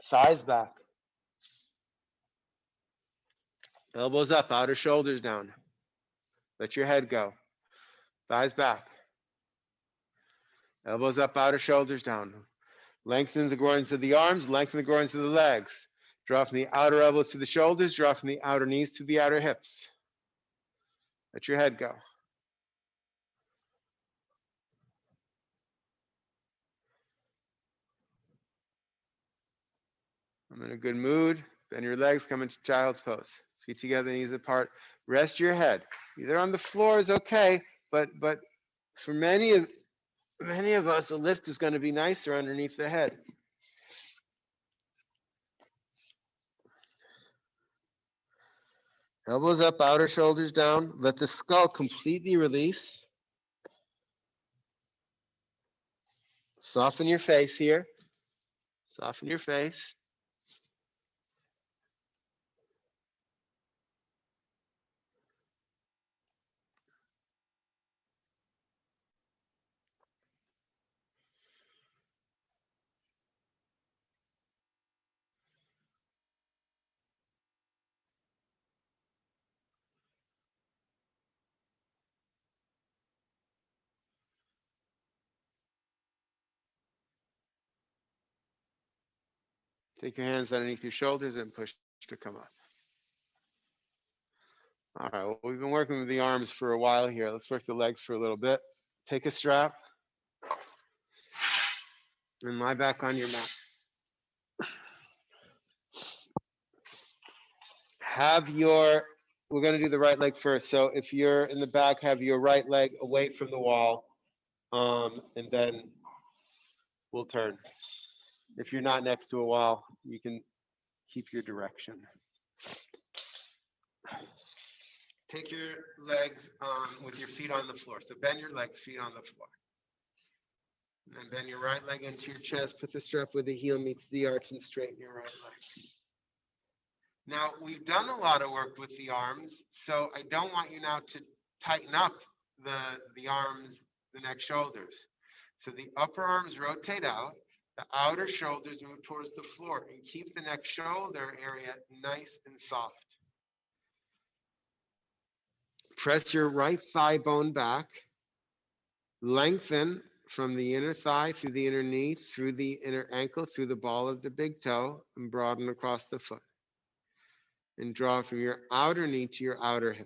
Thighs back. Elbows up, outer shoulders down. Let your head go. Thighs back. Elbows up, outer shoulders down. Lengthen the groins of the arms, lengthen the groins of the legs. Draw from the outer elbows to the shoulders, draw from the outer knees to the outer hips. Let your head go. I'm in a good mood. Bend your legs, come into child's pose. Feet together, knees apart. Rest your head. Either on the floor is okay, but for many of us, a lift is going to be nicer underneath the head. Elbows up, outer shoulders down. Let the skull completely release. Soften your face here. Soften your face. Take your hands underneath your shoulders and push to come up. All right, well, we've been working with the arms for a while here. Let's work the legs for a little bit. Take a strap and lie back on your mat. We're going to do the right leg first. So if you're in the back, have your right leg away from the wall, and then we'll turn. If you're not next to a wall, you can keep your direction. Take your legs with your feet on the floor. So bend your legs, feet on the floor. And then bend your right leg into your chest. Put the strap where the heel meets the arch and straighten your right leg. Now, we've done a lot of work with the arms, so I don't want you now to tighten up the arms, the neck, shoulders. So the upper arms rotate out, the outer shoulders move towards the floor, and keep the neck shoulder area nice and soft. Press your right thigh bone back, lengthen from the inner thigh through the inner knee, through the inner ankle, through the ball of the big toe, and broaden across the foot. And draw from your outer knee to your outer hip.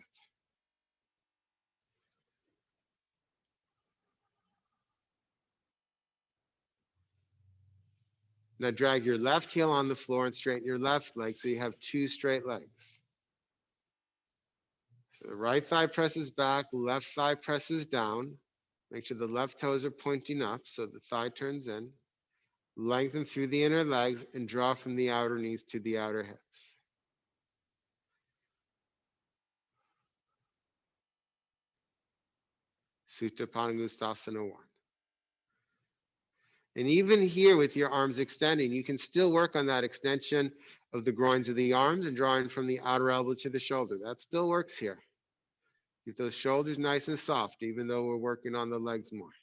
Now drag your left heel on the floor and straighten your left leg so you have two straight legs. So the right thigh presses back, left thigh presses down. Make sure the left toes are pointing up so the thigh turns in. Lengthen through the inner legs and draw from the outer knees to the outer hips. Supta Panagustasana 1. And even here with your arms extending, you can still work on that extension of the groins of the arms and drawing from the outer elbow to the shoulder. That still works here. Keep those shoulders nice and soft, even though we're working on the legs more.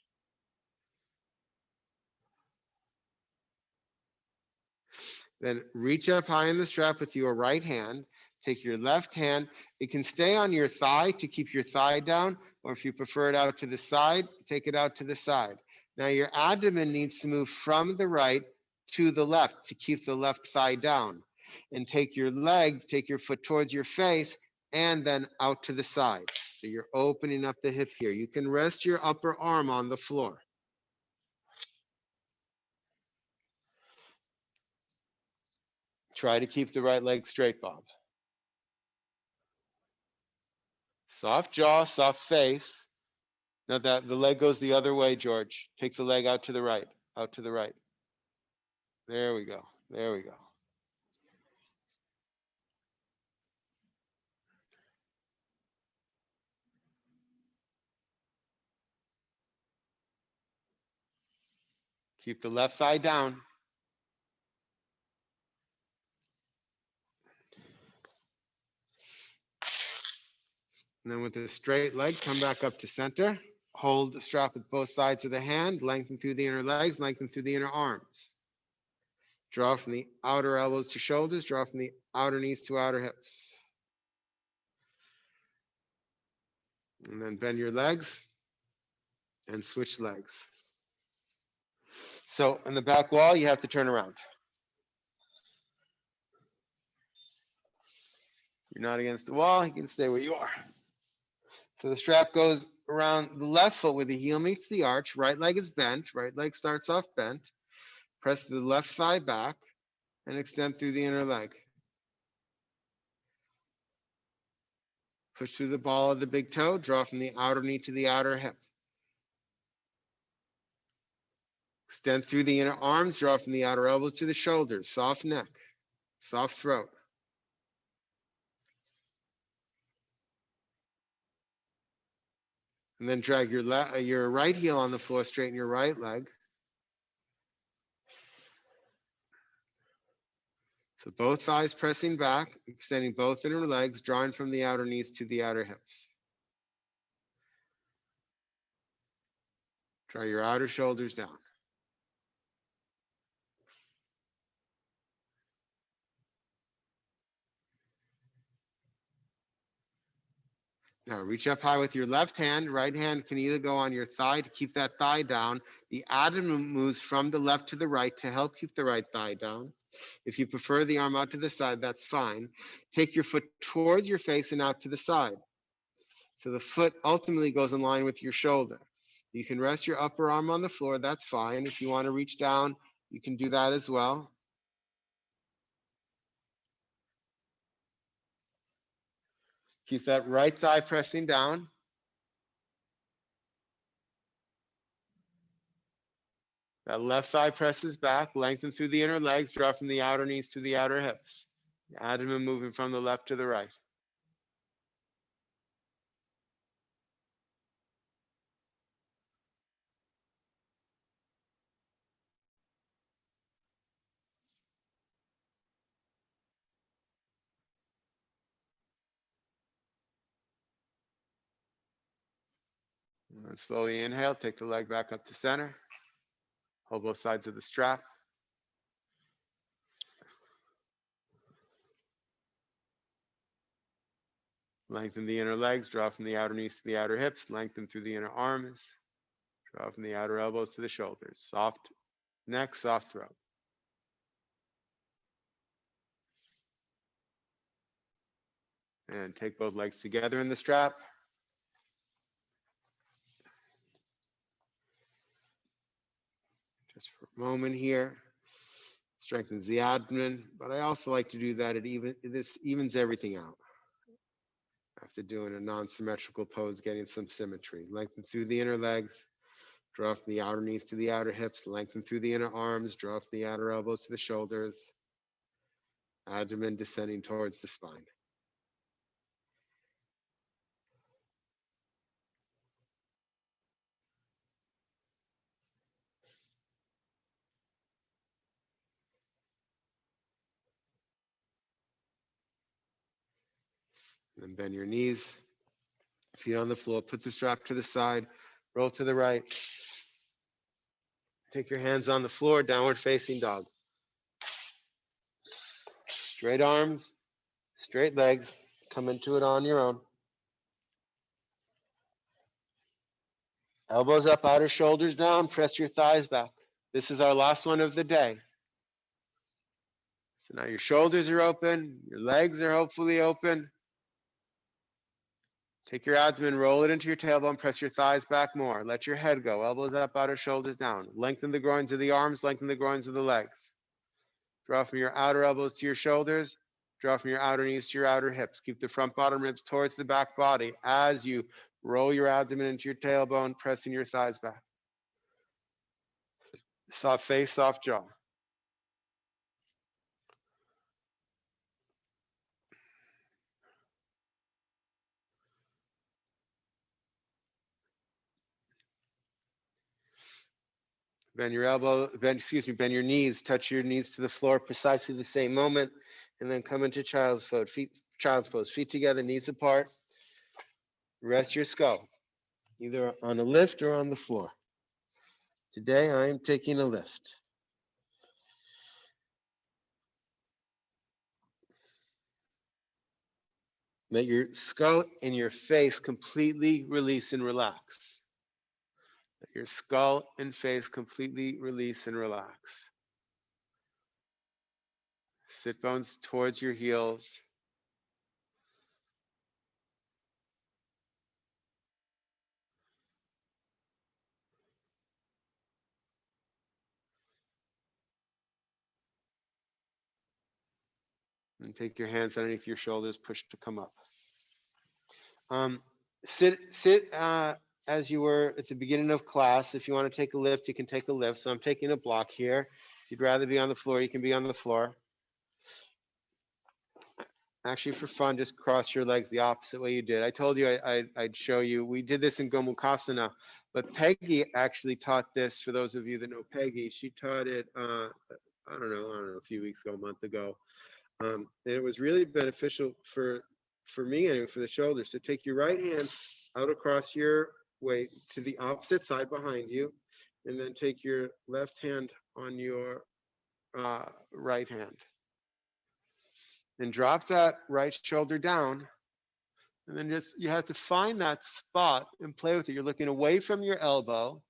Then reach up high in the strap with your right hand. Take your left hand. It can stay on your thigh to keep your thigh down, or if you prefer it out to the side, take it out to the side. Now your abdomen needs to move from the right to the left to keep the left thigh down. And take your leg, take your foot towards your face, and then out to the side. So you're opening up the hip here. You can rest your upper arm on the floor. Try to keep the right leg straight, Bob. Soft jaw, soft face. Now that the leg goes the other way, George. Take the leg out to the right, out to the right. There we go. There we go. Keep the left thigh down. And then with the straight leg, come back up to center. Hold the strap with both sides of the hand. Lengthen through the inner legs, lengthen through the inner arms. Draw from the outer elbows to shoulders. Draw from the outer knees to outer hips. And then bend your legs and switch legs. So in the back wall, you have to turn around. You're not against the wall. You can stay where you are. So the strap goes around the left foot where the heel meets the arch. Right leg is bent. Right leg starts off bent. Press the left thigh back and extend through the inner leg. Push through the ball of the big toe. Draw from the outer knee to the outer hip. Extend through the inner arms. Draw from the outer elbows to the shoulders. Soft neck. Soft throat. And then drag your right heel on the floor. Straighten your right leg. So both thighs pressing back, extending both inner legs, drawing from the outer knees to the outer hips. Draw your outer shoulders down. Now reach up high with your left hand. Right hand can either go on your thigh to keep that thigh down. The abdomen moves from the left to the right to help keep the right thigh down. If you prefer the arm out to the side, that's fine. Take your foot towards your face and out to the side. So the foot ultimately goes in line with your shoulder. You can rest your upper arm on the floor, that's fine. If you want to reach down, you can do that as well. Keep that right thigh pressing down. That left thigh presses back, lengthen through the inner legs, draw from the outer knees to the outer hips. The abdomen moving from the left to the right. And slowly inhale, take the leg back up to center. Hold both sides of the strap. Lengthen the inner legs, draw from the outer knees to the outer hips, lengthen through the inner arms, draw from the outer elbows to the shoulders. Soft neck, soft throat. And take both legs together in the strap. Just for a moment here. Strengthens the abdomen, but I also like to do that. This evens everything out. After doing a non-symmetrical pose, getting some symmetry. Lengthen through the inner legs, draw from the outer knees to the outer hips, lengthen through the inner arms, draw from the outer elbows to the shoulders, abdomen descending towards the spine. And bend your knees, feet on the floor, put the strap to the side, roll to the right. Take your hands on the floor, downward facing dog. Straight arms, straight legs, come into it on your own. Elbows up, outer shoulders down, press your thighs back. This is our last one of the day. So now your shoulders are open, your legs are hopefully open. Take your abdomen, roll it into your tailbone, press your thighs back more. Let your head go, elbows up, outer shoulders down. Lengthen the groins of the arms, lengthen the groins of the legs. Draw from your outer elbows to your shoulders. Draw from your outer knees to your outer hips. Keep the front bottom ribs towards the back body as you roll your abdomen into your tailbone, pressing your thighs back. Soft face, soft jaw. Bend your knees, touch your knees to the floor, precisely the same moment, and then come into child's pose, feet together, knees apart. Rest your skull, either on a lift or on the floor. Today I am taking a lift. Let your skull and your face completely release and relax. Let your skull and face completely release and relax. Sit bones towards your heels. And take your hands underneath your shoulders, push to come up. Sit as you were at the beginning of class. If you want to take a lift, you can take a lift. So I'm taking a block here. If you'd rather be on the floor, you can be on the floor. Actually, for fun, just cross your legs the opposite way you did. I told you I'd show you. We did this in Gomukhasana, but Peggy actually taught this. For those of you that know Peggy, she taught it, I don't know, a few weeks ago, a month ago. And it was really beneficial for me and for the shoulders. So take your right hand out across your weight to the opposite side behind you, and then take your left hand on your right hand and drop that right shoulder down. And then just you have to find that spot and play with it. You're looking away from your elbow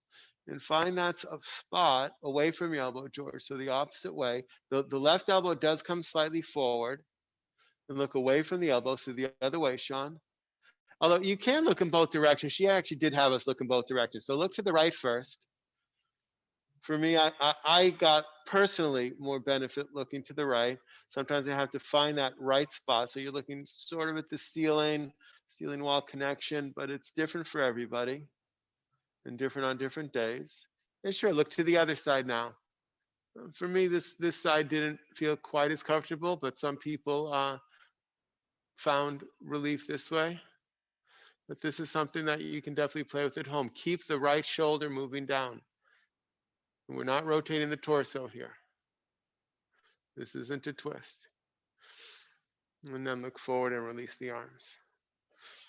and find that spot away from your elbow, George. So the opposite way. The left elbow does come slightly forward, and look away from the elbow. So the other way, Sean. Although you can look in both directions. She actually did have us look in both directions. So look to the right first. For me, I got personally more benefit looking to the right. Sometimes I have to find that right spot. So you're looking sort of at the ceiling wall connection, but it's different for everybody and different on different days. And sure, look to the other side now. For me, this side didn't feel quite as comfortable, but some people found relief this way. But this is something that you can definitely play with at home. Keep the right shoulder moving down. And we're not rotating the torso here. This isn't a twist. And then look forward and release the arms.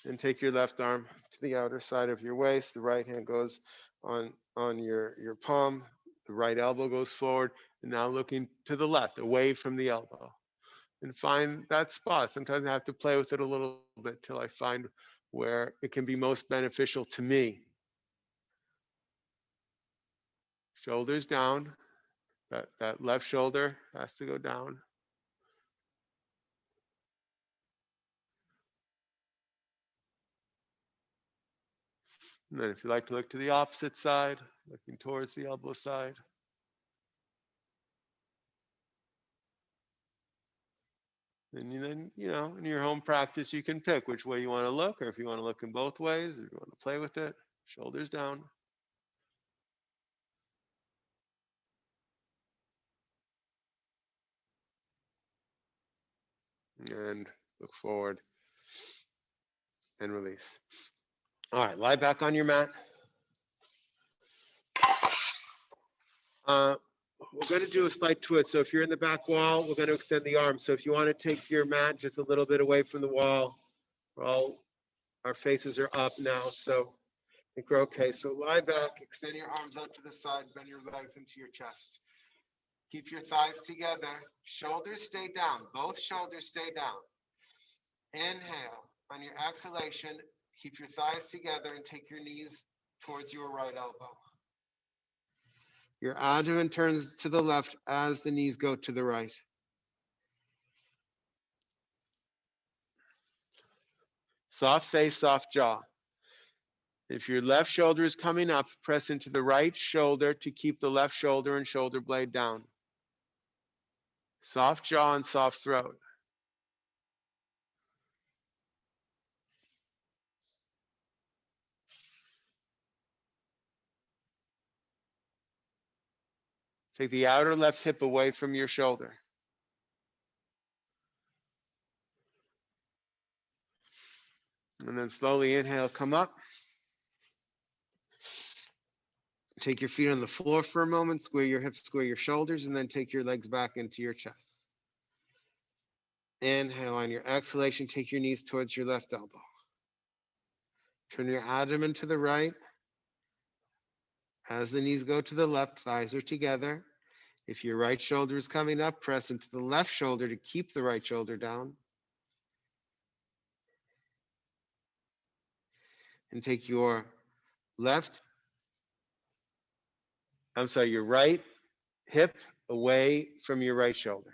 And take your left arm to the outer side of your waist. The right hand goes on your palm. The right elbow goes forward. And now looking to the left, away from the elbow. And find that spot. Sometimes I have to play with it a little bit till I find where it can be most beneficial to me. Shoulders down. That left shoulder has to go down. And then if you like to look to the opposite side, looking towards the elbow side. And then, in your home practice, you can pick which way you want to look, or if you want to look in both ways, or if you want to play with it, shoulders down. And look forward and release. All right, lie back on your mat. We're going to do a slight twist. So if you're in the back wall, we're going to extend the arms. So if you want to take your mat just a little bit away from the wall, our faces are up now. So I think we're okay. So lie back, extend your arms out to the side, bend your legs into your chest. Keep your thighs together. Shoulders stay down. Both shoulders stay down. Inhale. On your exhalation, keep your thighs together and take your knees towards your right elbow. Your abdomen turns to the left as the knees go to the right. Soft face, soft jaw. If your left shoulder is coming up, press into the right shoulder to keep the left shoulder and shoulder blade down. Soft jaw and soft throat. Take the outer left hip away from your shoulder. And then slowly inhale, come up. Take your feet on the floor for a moment, square your hips, square your shoulders, and then take your legs back into your chest. Inhale. On your exhalation, take your knees towards your left elbow. Turn your abdomen to the right. As the knees go to the left, thighs are together. If your right shoulder is coming up, press into the left shoulder to keep the right shoulder down. And take your right hip away from your right shoulder.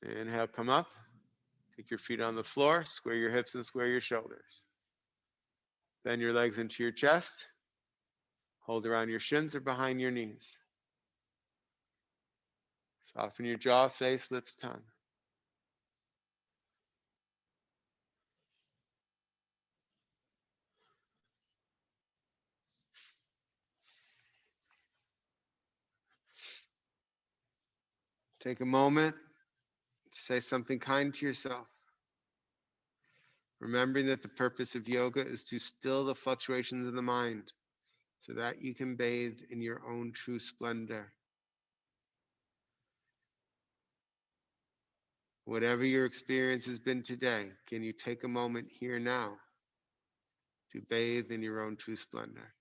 Inhale, come up. Take your feet on the floor, square your hips and square your shoulders. Bend your legs into your chest. Hold around your shins or behind your knees. Soften your jaw, face, lips, tongue. Take a moment to say something kind to yourself. remembering that the purpose of yoga is to still the fluctuations of the mind so that you can bathe in your own true splendor. Whatever your experience has been today, can you take a moment here now to bathe in your own true splendor?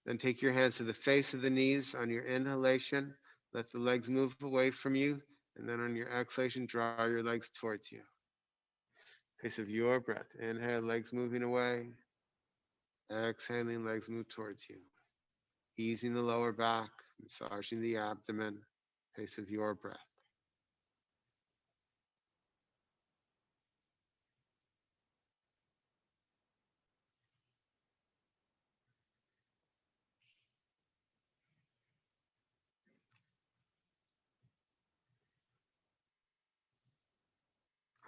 Then take your hands to the face of the knees on your inhalation. Let the legs move away from you. And then on your exhalation, draw your legs towards you. Pace of your breath. Inhale, legs moving away. Exhaling, legs move towards you. Easing the lower back, massaging the abdomen. Pace of your breath.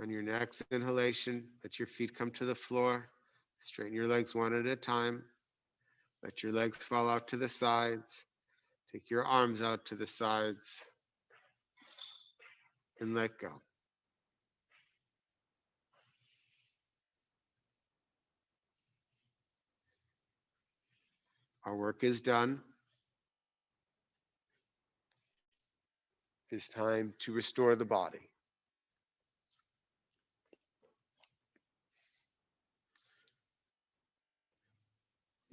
On your next inhalation, let your feet come to the floor. Straighten your legs one at a time. Let your legs fall out to the sides. Take your arms out to the sides and let go. Our work is done. It's time to restore the body.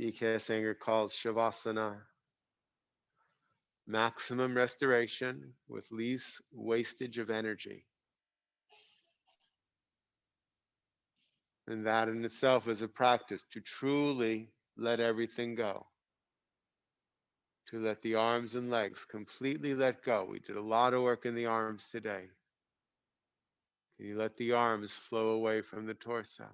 BKS Iyengar calls Shavasana maximum restoration with least wastage of energy. And that in itself is a practice to truly let everything go. To let the arms and legs completely let go. We did a lot of work in the arms today. Can you let the arms flow away from the torso?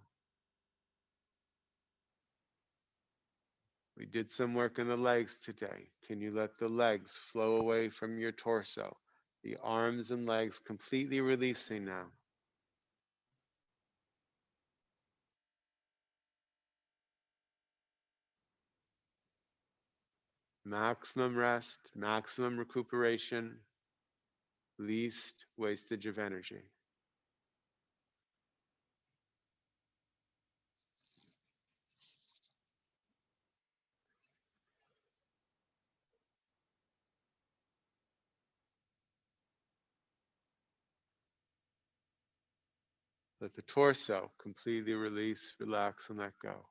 We did some work in the legs today. Can you let the legs flow away from your torso? The arms and legs completely releasing now. Maximum rest, maximum recuperation, least wastage of energy. Let the torso completely release, relax, and let go.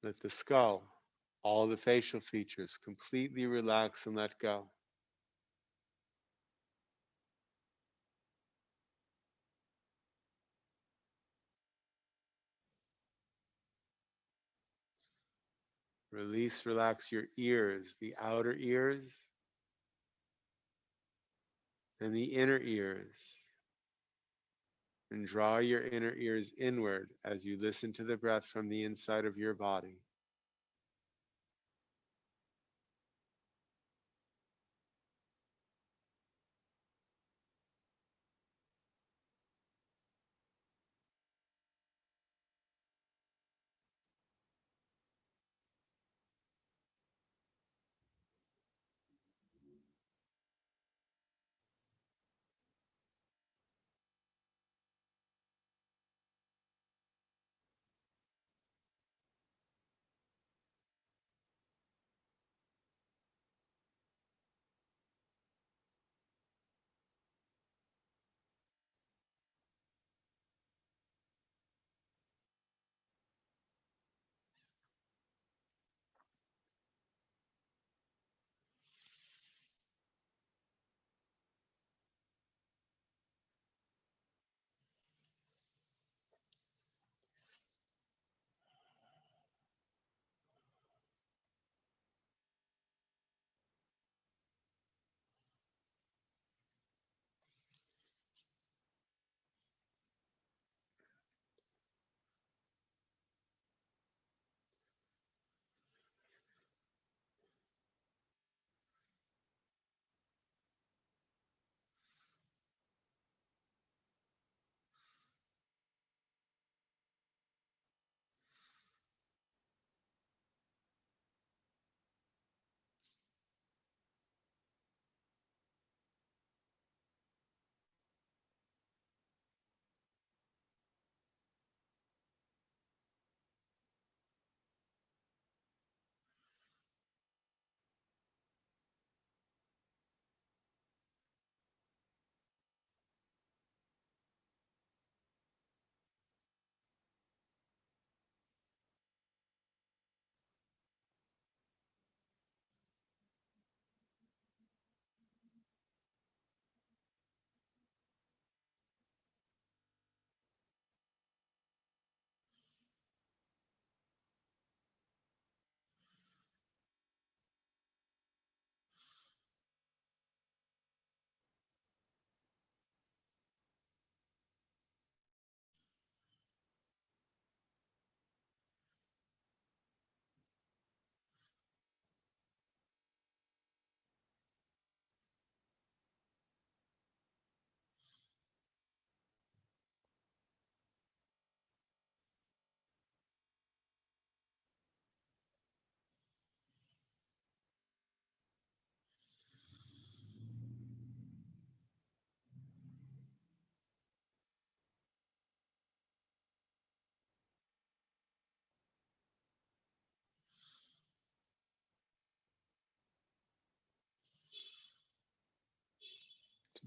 Let the skull, all the facial features completely relax and let go. Release, relax your ears, the outer ears and the inner ears. And draw your inner ears inward as you listen to the breath from the inside of your body.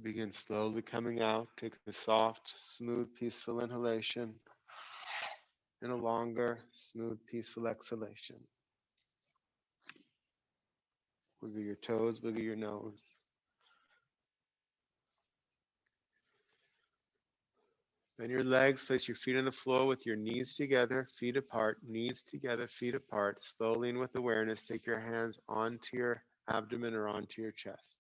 Begin slowly coming out. Take a soft, smooth, peaceful inhalation and a longer, smooth, peaceful exhalation. Wiggle your toes, wiggle your nose. Bend your legs, place your feet on the floor with your knees together, feet apart, knees together, feet apart. Slowly and with awareness, take your hands onto your abdomen or onto your chest.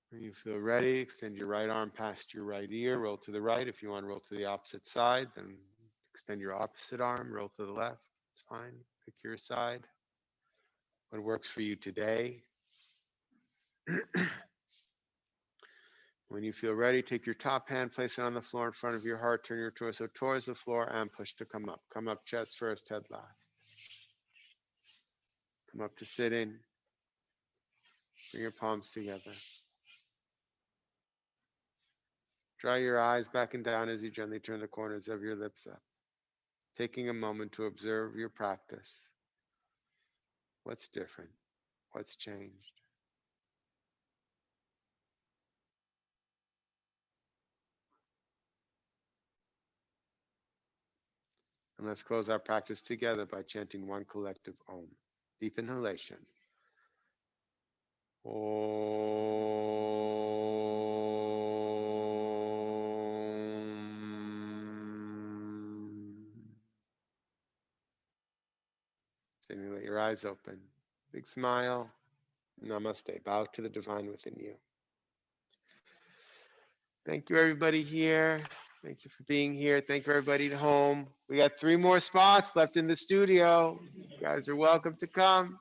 When you feel ready, extend your right arm past your right ear, roll to the right. If you want to roll to the opposite side, then extend your opposite arm, roll to the left. It's fine. Pick your side. What works for you today. When you feel ready, take your top hand, place it on the floor in front of your heart, turn your torso towards the floor and push to come up. Come up chest first, head last. Come up to sitting. Bring your palms together. Dry your eyes back and down as you gently turn the corners of your lips up. Taking a moment to observe your practice. What's different? What's changed? And let's close our practice together by chanting one collective Om. Deep inhalation. Om. Gently let your eyes open. Big smile. Namaste. Bow to the divine within you. Thank you, everybody here. Thank you for being here. Thank you, everybody at home. We got 3 more spots left in the studio. You guys are welcome to come.